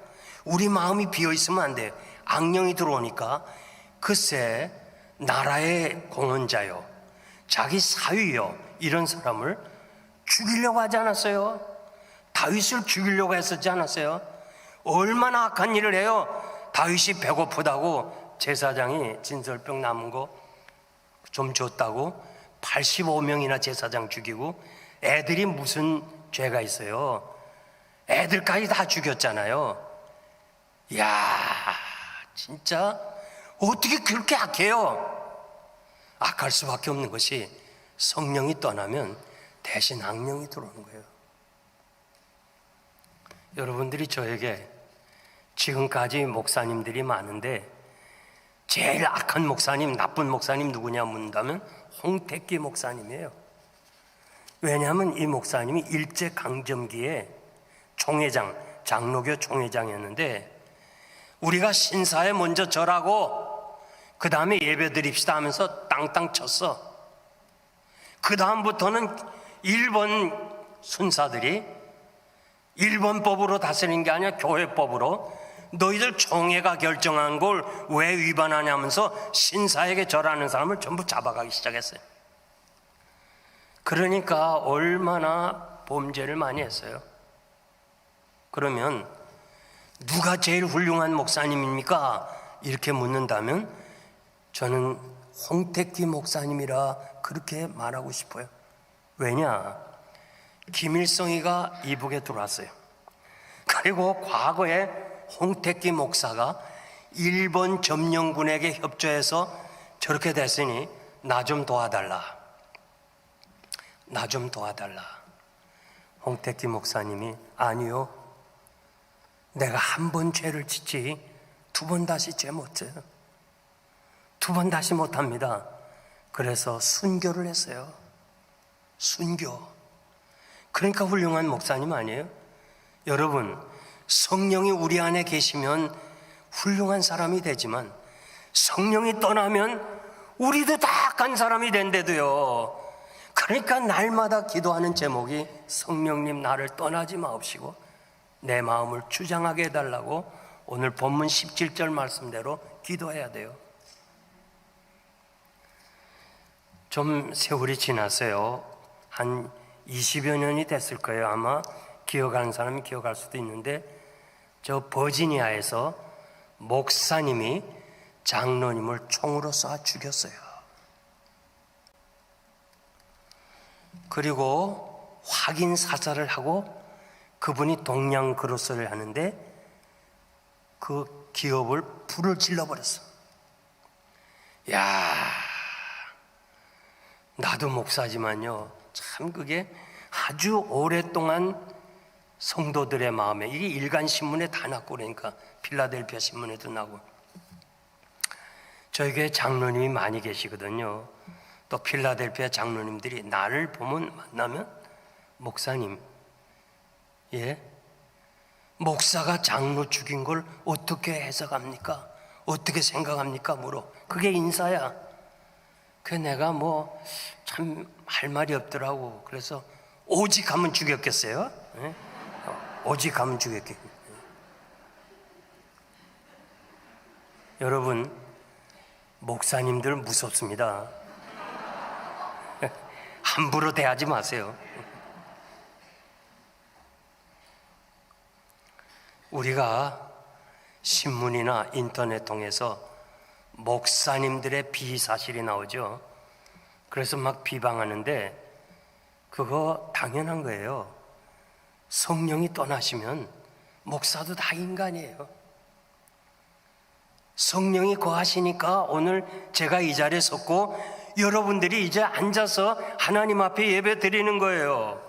우리 마음이 비어있으면 안 돼요. 악령이 들어오니까 글쎄, 나라의 공헌자요, 자기 사위요, 이런 사람을 죽이려고 하지 않았어요? 다윗을 죽이려고 했었지 않았어요? 얼마나 악한 일을 해요. 다윗이 배고프다고 제사장이 진설병 남은 거 좀 줬다고 85명이나 제사장 죽이고, 애들이 무슨 죄가 있어요. 애들까지 다 죽였잖아요. 이야, 진짜 어떻게 그렇게 악해요? 악할 수밖에 없는 것이 성령이 떠나면 대신 악령이 들어오는 거예요. 여러분들이 저에게 지금까지 목사님들이 많은데 제일 악한 목사님, 나쁜 목사님 누구냐 묻는다면 홍택기 목사님이에요. 왜냐하면 이 목사님이 일제강점기에 총회장, 장로교 총회장이었는데 우리가 신사에 먼저 절하고 그 다음에 예배 드립시다 하면서 땅땅 쳤어. 그 다음부터는 일본 순사들이 일본법으로 다스리는 게 아니라 교회법으로 너희들 총회가 결정한 걸 왜 위반하냐면서 신사에게 절하는 사람을 전부 잡아가기 시작했어요. 그러니까 얼마나 범죄를 많이 했어요. 그러면 누가 제일 훌륭한 목사님입니까? 이렇게 묻는다면 저는 홍택기 목사님이라 그렇게 말하고 싶어요. 왜냐? 김일성이가 이북에 들어왔어요. 그리고 과거에 홍택기 목사가 일본 점령군에게 협조해서 저렇게 됐으니 나 좀 도와달라. 나 좀 도와달라. 홍택기 목사님이 아니요. 내가 한 번 죄를 짓지 두 번 다시 죄 못져요. 두 번 다시 못합니다. 그래서 순교를 했어요. 순교. 그러니까 훌륭한 목사님 아니에요? 여러분, 성령이 우리 안에 계시면 훌륭한 사람이 되지만 성령이 떠나면 우리도 다 악한 사람이 된대도요. 그러니까 날마다 기도하는 제목이 성령님 나를 떠나지 마옵시고 내 마음을 주장하게 해달라고 오늘 본문 17절 말씀대로 기도해야 돼요. 좀 세월이 지났어요. 한 20여 년이 됐을 거예요. 아마 기억하는 사람이 기억할 수도 있는데 저 버지니아에서 목사님이 장로님을 총으로 쏴 죽였어요. 그리고 확인 사살을 하고 그분이 동양 그로스를 하는데 그 기업을 불을 질러버렸어. 야, 나도 목사지만요, 참 그게 아주 오랫동안 성도들의 마음에, 이게 일간 신문에 다 났고 그러니까 필라델피아 신문에도 나고. 저희 교회 장로님이 많이 계시거든요. 또 필라델피아 장로님들이 나를 보면 만나면 목사님, 예, 목사가 장로 죽인 걸 어떻게 해석합니까? 어떻게 생각합니까? 물어. 그게 인사야. 그 내가 뭐 참 할 말이 없더라고. 그래서 오직 하면 죽였겠어요? 예? 오직 하면 죽였겠. 여러분, 목사님들 무섭습니다. 함부로 대하지 마세요. 우리가 신문이나 인터넷 통해서 목사님들의 비사실이 나오죠. 그래서 막 비방하는데 그거 당연한 거예요. 성령이 떠나시면 목사도 다 인간이에요. 성령이 거하시니까 오늘 제가 이 자리에 섰고 여러분들이 이제 앉아서 하나님 앞에 예배 드리는 거예요.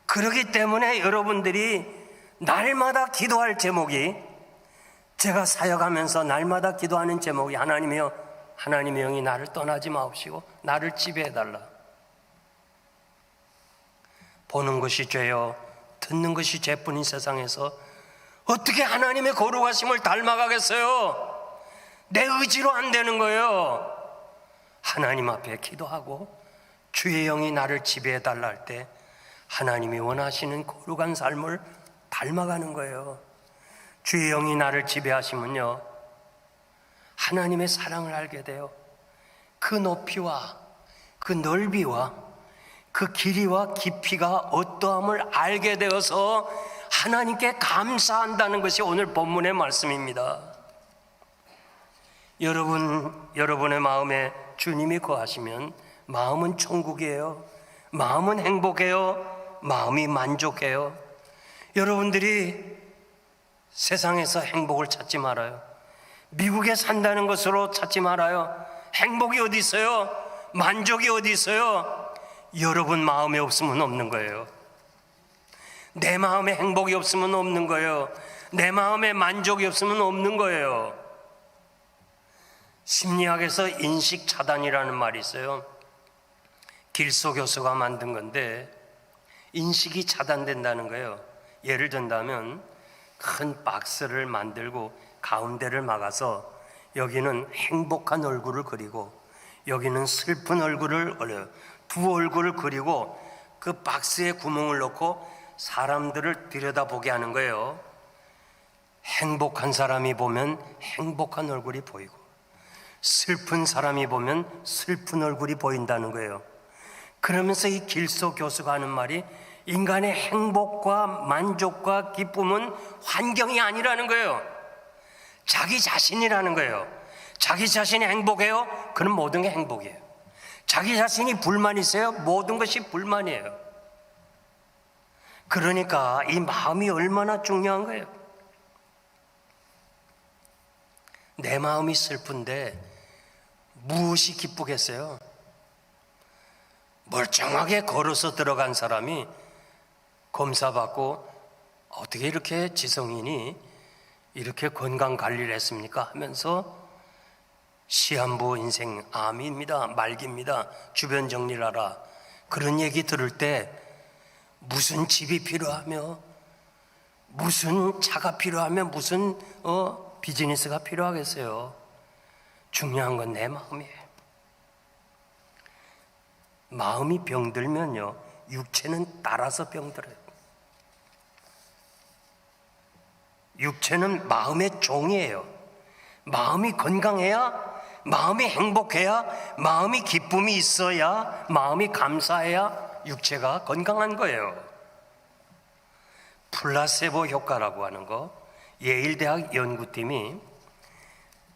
그렇기 때문에 여러분들이 날마다 기도할 제목이, 제가 사역하면서 날마다 기도하는 제목이 하나님이여, 하나님의 영이 나를 떠나지 마옵시고 나를 지배해달라. 보는 것이 죄요 듣는 것이 죄뿐인 세상에서 어떻게 하나님의 거룩하심을 닮아가겠어요? 내 의지로 안 되는 거예요. 하나님 앞에 기도하고 주의 영이 나를 지배해달라 할 때 하나님이 원하시는 거룩한 삶을 닮아가는 거예요. 주의 영이 나를 지배하시면요, 하나님의 사랑을 알게 돼요. 그 높이와 그 넓이와 그 길이와 깊이가 어떠함을 알게 되어서 하나님께 감사한다는 것이 오늘 본문의 말씀입니다. 여러분의 마음에 주님이 거하시면 마음은 천국이에요. 마음은 행복해요. 마음이 만족해요. 여러분들이 세상에서 행복을 찾지 말아요. 미국에 산다는 것으로 찾지 말아요. 행복이 어디 있어요? 만족이 어디 있어요? 여러분 마음에 없으면 없는 거예요. 내 마음에 행복이 없으면 없는 거예요. 내 마음에 만족이 없으면 없는 거예요. 심리학에서 인식 차단이라는 말이 있어요. 길소 교수가 만든 건데 인식이 차단된다는 거예요. 예를 든다면 큰 박스를 만들고 가운데를 막아서 여기는 행복한 얼굴을 그리고 여기는 슬픈 얼굴을 그려요. 두 얼굴을 그리고 그 박스에 구멍을 넣고 사람들을 들여다보게 하는 거예요. 행복한 사람이 보면 행복한 얼굴이 보이고 슬픈 사람이 보면 슬픈 얼굴이 보인다는 거예요. 그러면서 이 길소 교수가 하는 말이 인간의 행복과 만족과 기쁨은 환경이 아니라는 거예요. 자기 자신이라는 거예요. 자기 자신이 행복해요? 그럼 모든 게 행복이에요. 자기 자신이 불만이 있어요? 모든 것이 불만이에요. 그러니까 이 마음이 얼마나 중요한 거예요. 내 마음이 슬픈데 무엇이 기쁘겠어요? 멀쩡하게 걸어서 들어간 사람이 검사받고 어떻게 이렇게 지성인이 이렇게 건강관리를 했습니까? 하면서 시한부 인생 암입니다, 말기입니다, 주변 정리를 하라, 그런 얘기 들을 때 무슨 집이 필요하며 무슨 차가 필요하며 무슨 비즈니스가 필요하겠어요. 중요한 건 내 마음이에요. 마음이 병들면요 육체는 따라서 병들어요. 육체는 마음의 종이에요. 마음이 건강해야, 마음이 행복해야, 마음이 기쁨이 있어야, 마음이 감사해야 육체가 건강한 거예요. 플라세보 효과라고 하는 거, 예일대학 연구팀이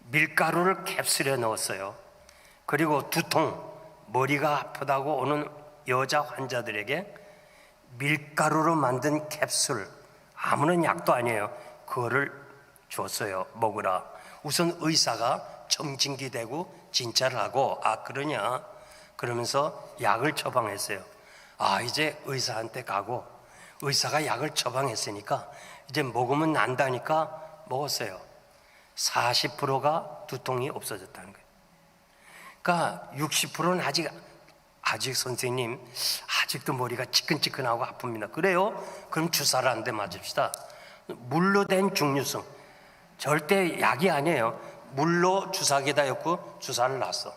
밀가루를 캡슐에 넣었어요. 그리고 두통, 머리가 아프다고 오는 여자 환자들에게 밀가루로 만든 캡슐, 아무런 약도 아니에요. 그거를 줬어요. 먹으라. 우선 의사가 청진기대고 진찰을 하고, 아 그러냐 그러면서 약을 처방했어요. 아 이제 의사한테 가고, 의사가 약을 처방했으니까 이제 먹으면 난다니까 먹었어요. 40%가 두통이 없어졌다는 거예요. 그러니까 60%는 아직 선생님 아직도 머리가 지끈지끈하고 아픕니다. 그래요? 그럼 주사를 한 대 맞읍시다. 물로 된 중류성, 절대 약이 아니에요. 물로 주사기에다 엮고 주사를 놨어.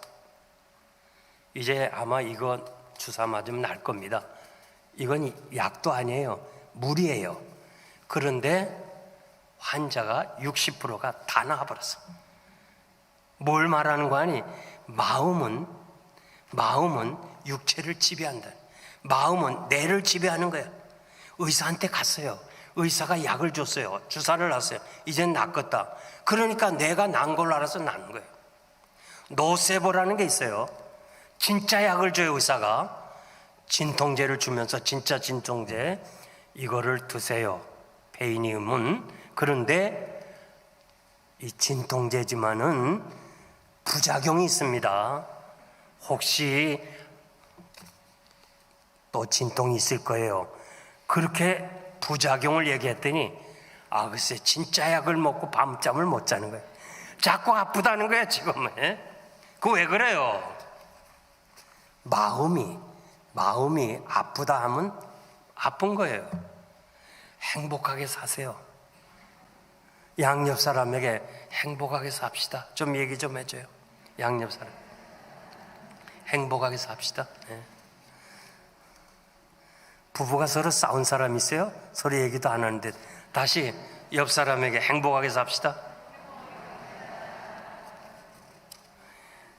이제 아마 이거 주사 맞으면 날 겁니다. 이건 약도 아니에요. 물이에요. 그런데 환자가 60%가 다 나와버렸어. 뭘 말하는 거 아니? 마음은 육체를 지배한다. 마음은 뇌를 지배하는 거야. 의사한테 갔어요. 의사가 약을 줬어요. 주사를 놨어요. 이젠 낫겠다. 그러니까 내가 난 걸로 알아서 낫는 거예요. 노세보라는 게 있어요. 진짜 약을 줘요. 의사가 진통제를 주면서, 진짜 진통제 이거를 드세요. 페이니움은. 그런데 이 진통제지만은 부작용이 있습니다. 혹시 또 진통이 있을 거예요. 그렇게 부작용을 얘기했더니 아 글쎄 진짜 약을 먹고 밤잠을 못 자는 거예요. 자꾸 아프다는 거예요 지금. 그거 왜 그래요? 마음이 아프다 하면 아픈 거예요. 행복하게 사세요. 양옆 사람에게 행복하게 삽시다 좀 얘기 좀 해줘요. 양옆 사람 행복하게 삽시다. 부부가 서로 싸운 사람 있어요? 서로 얘기도 안 하는데 다시 옆 사람에게 행복하게 삽시다.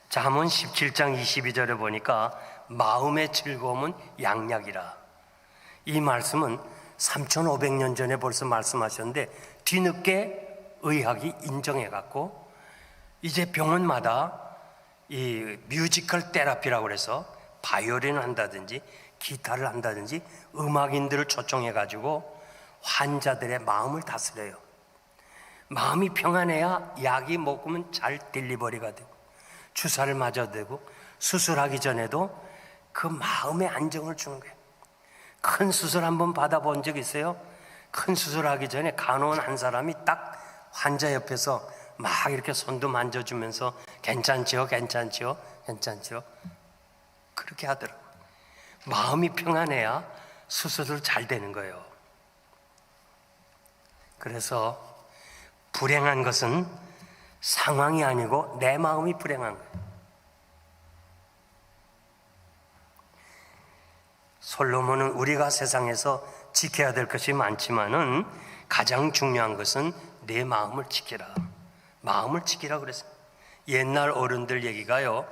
잠언 17장 22절에 보니까 마음의 즐거움은 양약이라. 이 말씀은 3500년 전에 벌써 말씀하셨는데 뒤늦게 의학이 인정해갖고 이제 병원마다 이 뮤지컬 테라피라고 해서 바이올린을 한다든지 기타를 한다든지 음악인들을 초청해 가지고 환자들의 마음을 다스려요. 마음이 평안해야 약이 먹으면 잘 딜리버리가 되고 주사를 맞아도 되고 수술하기 전에도 그 마음의 안정을 주는 거예요. 큰 수술 한번 받아본 적 있어요? 큰 수술하기 전에 간호원 한 사람이 딱 환자 옆에서 막 이렇게 손도 만져주면서 괜찮지요? 괜찮지요? 괜찮지요? 그렇게 하더라고요. 마음이 평안해야 수술도 잘 되는 거예요. 그래서 불행한 것은 상황이 아니고 내 마음이 불행한 거예요. 솔로몬은 우리가 세상에서 지켜야 될 것이 많지만은 가장 중요한 것은 내 마음을 지키라. 마음을 지키라 그랬어요. 옛날 어른들 얘기가요,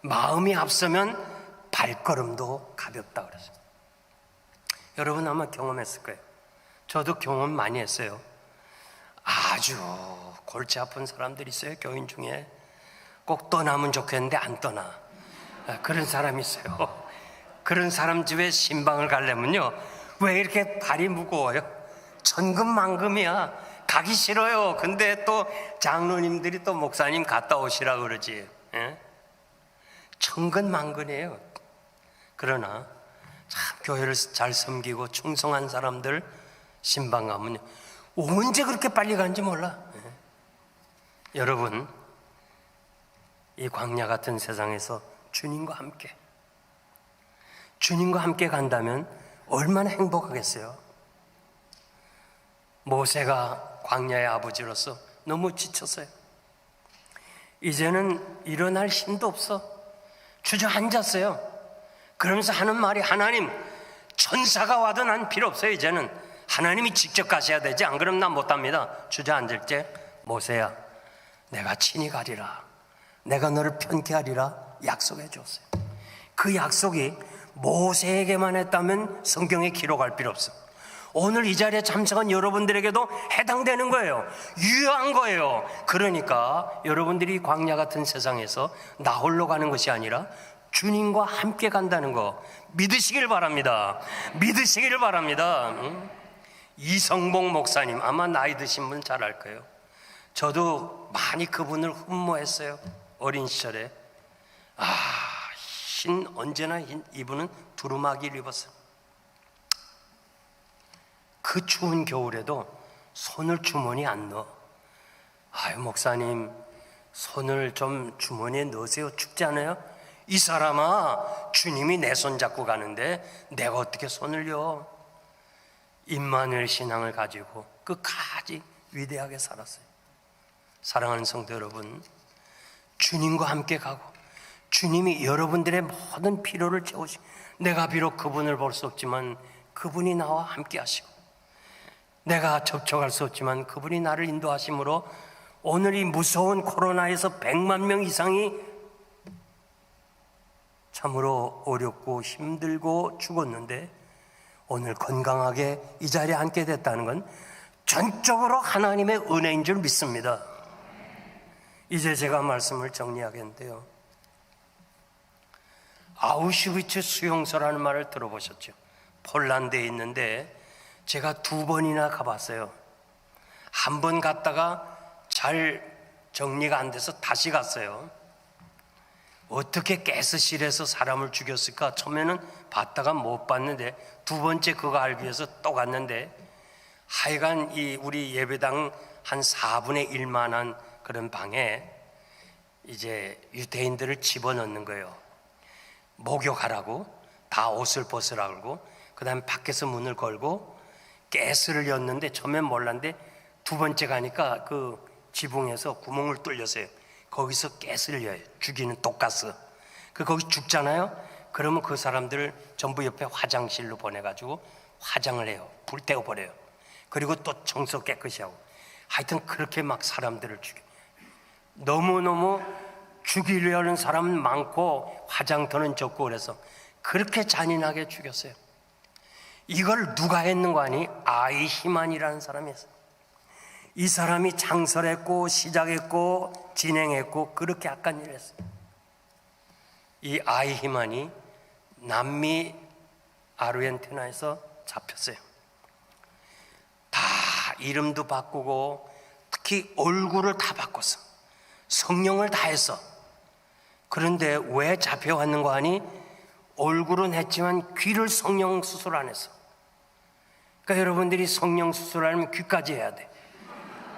마음이 앞서면 발걸음도 가볍다 그랬어요. 여러분 아마 경험했을 거예요. 저도 경험 많이 했어요. 아주 골치 아픈 사람들이 있어요. 교인 중에 꼭 떠나면 좋겠는데 안 떠나. 그런 사람이 있어요. 그런 사람 집에 신방을 가려면요, 왜 이렇게 발이 무거워요? 천근만금이야. 가기 싫어요. 근데 또 장로님들이 또 목사님 갔다 오시라 그러지. 예? 천근만근이에요. 그러나 참 교회를 잘 섬기고 충성한 사람들 신방 가면요, 언제 그렇게 빨리 가는지 몰라. 예? 여러분, 이 광야 같은 세상에서 주님과 함께 간다면 얼마나 행복하겠어요. 모세가 광야의 아버지로서 너무 지쳤어요. 이제는 일어날 힘도 없어. 주저앉았어요. 그러면서 하는 말이, 하나님, 천사가 와도 난 필요 없어요. 이제는 하나님이 직접 가셔야 되지, 안 그러면 난 못합니다. 주저앉을 때, 모세야, 내가 친히 가리라, 내가 너를 편케 하리라 약속해 줬어요. 그 약속이 모세에게만 했다면 성경에 기록할 필요 없어. 오늘 이 자리에 참석한 여러분들에게도 해당되는 거예요. 유효한 거예요. 그러니까 여러분들이 광야 같은 세상에서 나 홀로 가는 것이 아니라 주님과 함께 간다는 거 믿으시길 바랍니다. 믿으시길 바랍니다. 이성봉 목사님, 아마 나이 드신 분 잘 알 거예요. 저도 많이 그분을 흠모했어요. 어린 시절에. 언제나 이분은 두루마기를 입었어요. 그 추운 겨울에도 손을 주머니에 안 넣어. 아유, 목사님, 손을 좀 주머니에 넣으세요. 춥지 않아요? 이 사람아, 주님이 내 손 잡고 가는데 내가 어떻게 손을 여? 임마누엘 신앙을 가지고 끝까지 위대하게 살았어요. 사랑하는 성도 여러분, 주님과 함께 가고 주님이 여러분들의 모든 필요를 채우시고, 내가 비록 그분을 볼 수 없지만 그분이 나와 함께 하시고, 내가 접촉할 수 없지만 그분이 나를 인도하심으로 오늘 이 무서운 코로나에서 100만 명 이상이 참으로 어렵고 힘들고 죽었는데 오늘 건강하게 이 자리에 앉게 됐다는 건 전적으로 하나님의 은혜인 줄 믿습니다. 이제 제가 말씀을 정리하겠는데요, 아우슈비츠 수용소라는 말을 들어보셨죠? 폴란드에 있는데 제가 2번이나 가봤어요. 한 번 갔다가 잘 정리가 안 돼서 다시 갔어요. 어떻게 가스실에서 사람을 죽였을까? 처음에는 봤다가 못 봤는데 2번째 그거 알기 위해서 또 갔는데, 하여간 이 우리 예배당 한 4분의 1만한 그런 방에 이제 유대인들을 집어넣는 거예요. 목욕하라고, 다 옷을 벗으라고, 그 다음에 밖에서 문을 걸고 가스를 였는데 처음엔 몰랐는데 2번째 가니까 그 지붕에서 구멍을 뚫렸어요. 거기서 가스를 여요. 죽이는 독가스. 거기 죽잖아요. 그러면 그 사람들을 전부 옆에 화장실로 보내가지고 화장을 해요. 불 태워버려요. 그리고 또 청소 깨끗이 하고. 하여튼 그렇게 막 사람들을 죽여. 너무너무 죽이려는 사람은 많고 화장터는 적고, 그래서 그렇게 잔인하게 죽였어요. 이걸 누가 했는 거 아니? 아이히만이라는 사람이 했어요. 이 사람이 창설했고 시작했고 진행했고 그렇게 악한 일을 했어요. 이 아이히만이 남미 아르헨티나에서 잡혔어요. 다 이름도 바꾸고 특히 얼굴을 다 바꿨어. 성령을 다했어. 그런데 왜 잡혀왔는 거 아니? 얼굴은 했지만 귀를 성령 수술 안 했어. 그러니까 여러분들이 성령 수술하려면 귀까지 해야 돼.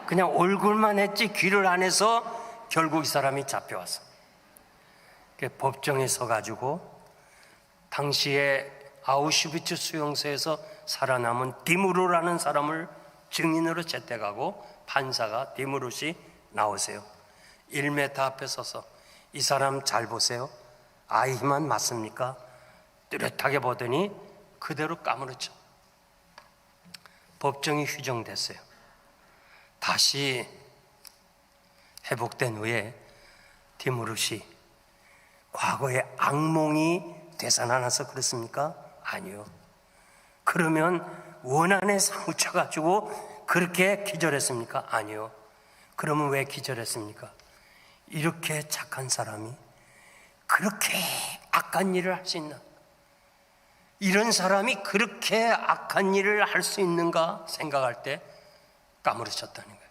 그냥 얼굴만 했지 귀를 안 해서 결국 이 사람이 잡혀왔어. 법정에 서가지고 당시에 아우슈비츠 수용소에서 살아남은 디무르라는 사람을 증인으로 채택하고 판사가 디무르씨 나오세요. 1m 앞에 서서 이 사람 잘 보세요. 아이만 맞습니까? 뚜렷하게 보더니 그대로 까무러쳐. 법정이 휴정됐어요. 다시 회복된 후에 디무르씨 과거의 악몽이 되살아나서 그렇습니까? 아니요. 그러면 원한에 사무쳐가지고 그렇게 기절했습니까? 아니요. 그러면 왜 기절했습니까? 이렇게 착한 사람이 그렇게 악한 일을 할 수 있나? 이런 사람이 그렇게 악한 일을 할 수 있는가 생각할 때 까무러쳤다는 거예요.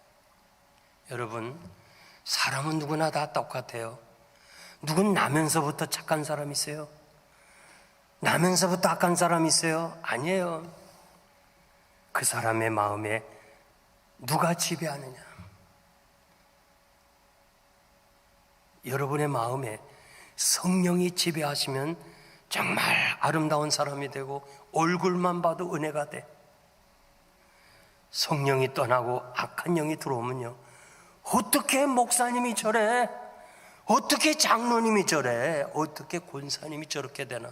여러분, 사람은 누구나 다 똑같아요. 누군 나면서부터 착한 사람 있어요? 나면서부터 악한 사람 있어요? 아니에요. 그 사람의 마음에 누가 지배하느냐? 여러분의 마음에 성령이 지배하시면 정말 아름다운 사람이 되고 얼굴만 봐도 은혜가 돼. 성령이 떠나고 악한 영이 들어오면요, 어떻게 목사님이 저래? 어떻게 장로님이 저래? 어떻게 권사님이 저렇게 되나?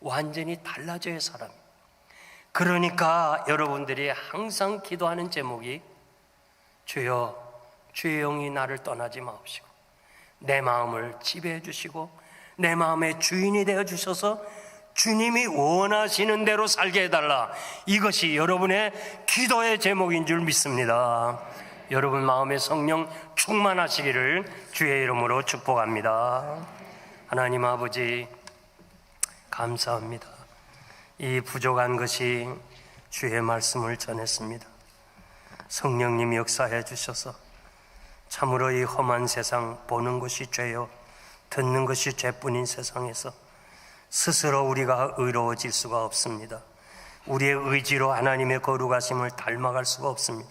완전히 달라져요, 사람이. 그러니까 여러분들이 항상 기도하는 제목이 주여, 주의 영이 나를 떠나지 마옵시고 내 마음을 지배해 주시고 내 마음의 주인이 되어 주셔서 주님이 원하시는 대로 살게 해달라. 이것이 여러분의 기도의 제목인 줄 믿습니다. 여러분 마음의 성령 충만하시기를 주의 이름으로 축복합니다. 하나님 아버지, 감사합니다. 이 부족한 것이 주의 말씀을 전했습니다. 성령님 역사해 주셔서 참으로 이 험한 세상, 보는 것이 죄요 듣는 것이 죄뿐인 세상에서 스스로 우리가 의로워질 수가 없습니다. 우리의 의지로 하나님의 거룩하심을 닮아갈 수가 없습니다.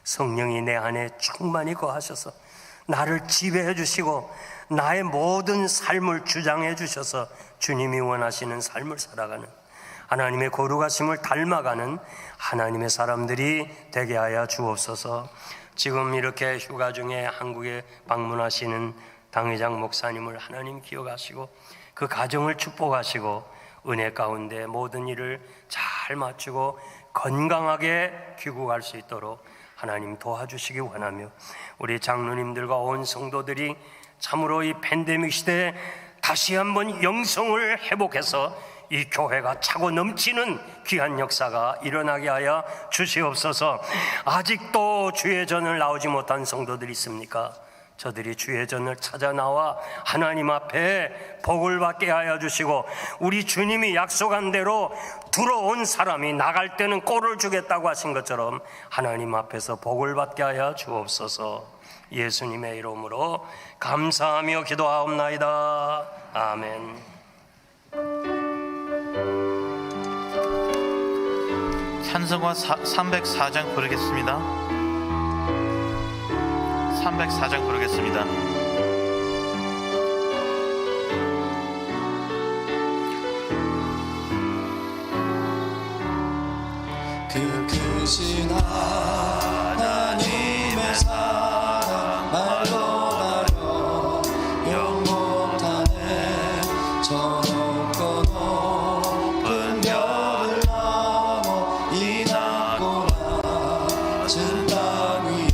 성령이 내 안에 충만히 거하셔서 나를 지배해 주시고 나의 모든 삶을 주장해 주셔서 주님이 원하시는 삶을 살아가는, 하나님의 거룩하심을 닮아가는 하나님의 사람들이 되게 하여 주옵소서. 지금 이렇게 휴가 중에 한국에 방문하시는 당회장 목사님을 하나님 기억하시고 그 가정을 축복하시고 은혜 가운데 모든 일을 잘 마치고 건강하게 귀국할 수 있도록 하나님 도와주시기 원하며, 우리 장로님들과 온 성도들이 참으로 이 팬데믹 시대에 다시 한번 영성을 회복해서 이 교회가 차고 넘치는 귀한 역사가 일어나게 하여 주시옵소서. 아직도 주의 전을 나오지 못한 성도들이 있습니까? 저들이 주의 전을 찾아 나와 하나님 앞에 복을 받게 하여 주시고, 우리 주님이 약속한 대로 들어온 사람이 나갈 때는 꼴을 주겠다고 하신 것처럼 하나님 앞에서 복을 받게 하여 주옵소서. 예수님의 이름으로 감사하며 기도하옵나이다. 아멘. 찬송가 304장 부르겠습니다. 304장 부르겠습니다. 그 크신 하나님의 사랑 말로 가려 영원하네. 저 높고 높은 벽을 넘어 이 낮고 낮은 땅 위에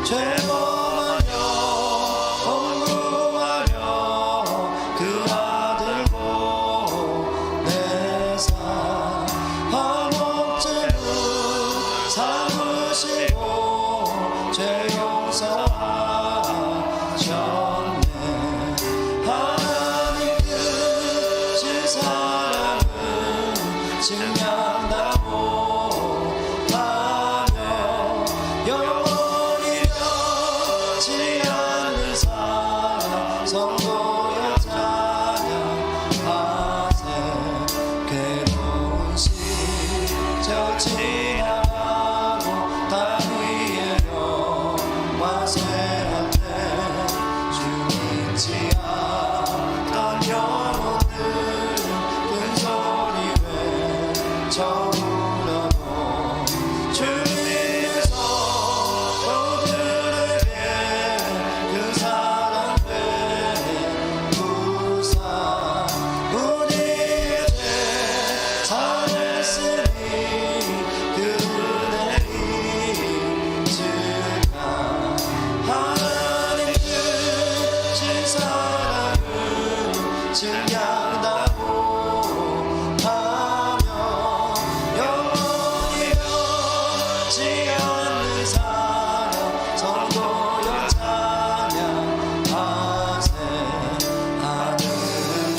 죄범하려 공부하려 그 아들 보내사 삼으시고 죄 용서하셨네. 하나님 크신 사랑은 증명하고 하며 영원히 변치 않는 사랑 성도여 찬양하세. 괴로운 시절 지나가고 땅 위에 영화 새한테 주 잊지 않던 영혼들 큰 소리 외쳐부르고 주님께서 그들에게 그 사랑 베푸사 우리의 죄 사했으니 그 은혜 잊으라. 하나님 크신 사랑을 증량하고 하며 영원히 변치 않는 사랑 성도여 찬양하세. 하늘은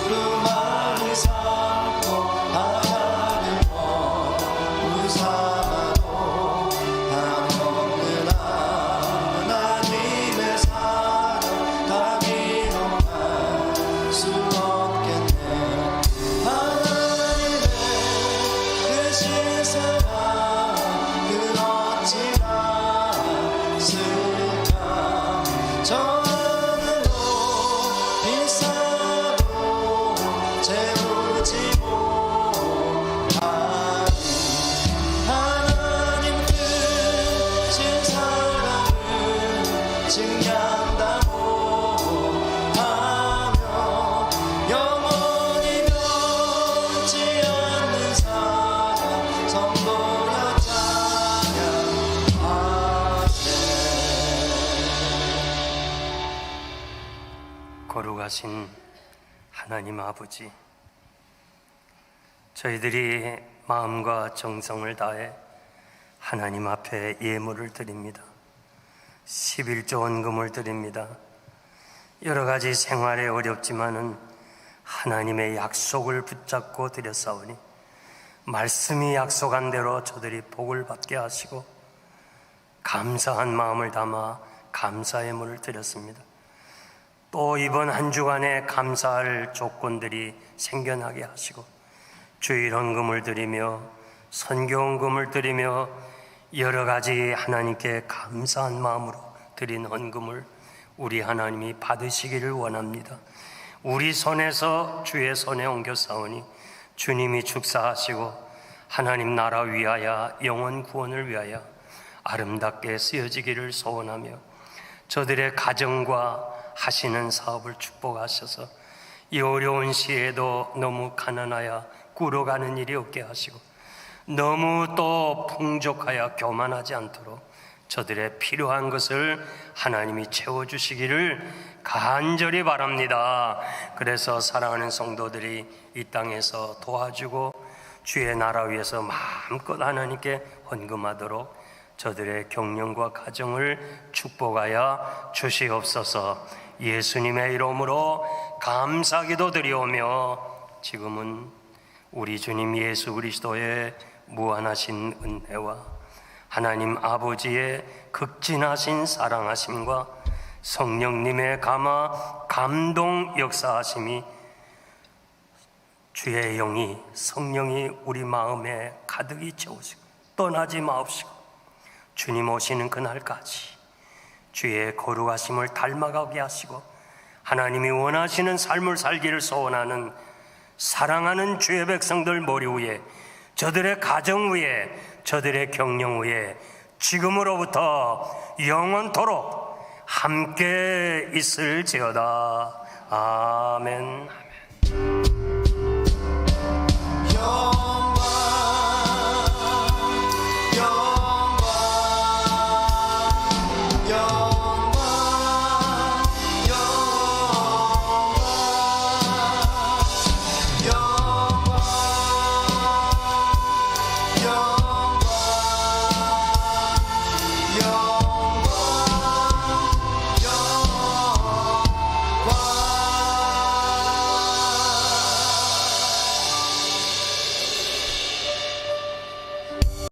구름만을 삼고 바다는 얼굴 삼아도 한없는 하나님의 사랑 다 기록할 수 없겠네. 하나님의 크신 사랑 그 어찌나 쓸까. 저 하늘로 비싸도 채우지 못하니 하나님 크신 사랑을 증량하고 하며 영원히 변치 않는 사랑 성도여 찬양하세. 거룩하신 하나님 아버지, 저희들이 마음과 정성을 다해 하나님 앞에 예물을 드립니다. 11조 원금을 드립니다. 여러 가지 생활에 어렵지만은 하나님의 약속을 붙잡고 드렸사오니 말씀이 약속한 대로 저들이 복을 받게 하시고 감사한 마음을 담아 감사의 예물을 드렸습니다. 또 이번 한 주간에 감사할 조건들이 생겨나게 하시고 주일 헌금을 드리며 선교 헌금을 드리며 여러 가지 하나님께 감사한 마음으로 드린 헌금을 우리 하나님이 받으시기를 원합니다. 우리 손에서 주의 손에 옮겨 싸우니 주님이 축사하시고 하나님 나라 위하여 영원 구원을 위하여 아름답게 쓰여지기를 소원하며 저들의 가정과 하시는 사업을 축복하셔서 이 어려운 시에도 너무 가난하여 꿇어가는 일이 없게 하시고 너무 또 풍족하여 교만하지 않도록 저들의 필요한 것을 하나님이 채워주시기를 간절히 바랍니다. 그래서 사랑하는 성도들이 이 땅에서 도와주고 주의 나라 위해서 마음껏 하나님께 헌금하도록 저들의 경영과 가정을 축복하여 주시옵소서. 예수님의 이름으로 감사기도 드리오며 지금은 우리 주님 예수 그리스도의 무한하신 은혜와 하나님 아버지의 극진하신 사랑하심과 성령님의 감동 역사하심이 주의 영이 성령이 우리 마음에 가득히 채우시고 떠나지 마옵시고 주님 오시는 그날까지 주의 거룩하심을 닮아가게 하시고 하나님이 원하시는 삶을 살기를 소원하는 사랑하는 주의 백성들 머리 위에 저들의 가정 위에 저들의 경영 위에 지금으로부터 영원토록 함께 있을지어다. 아멘.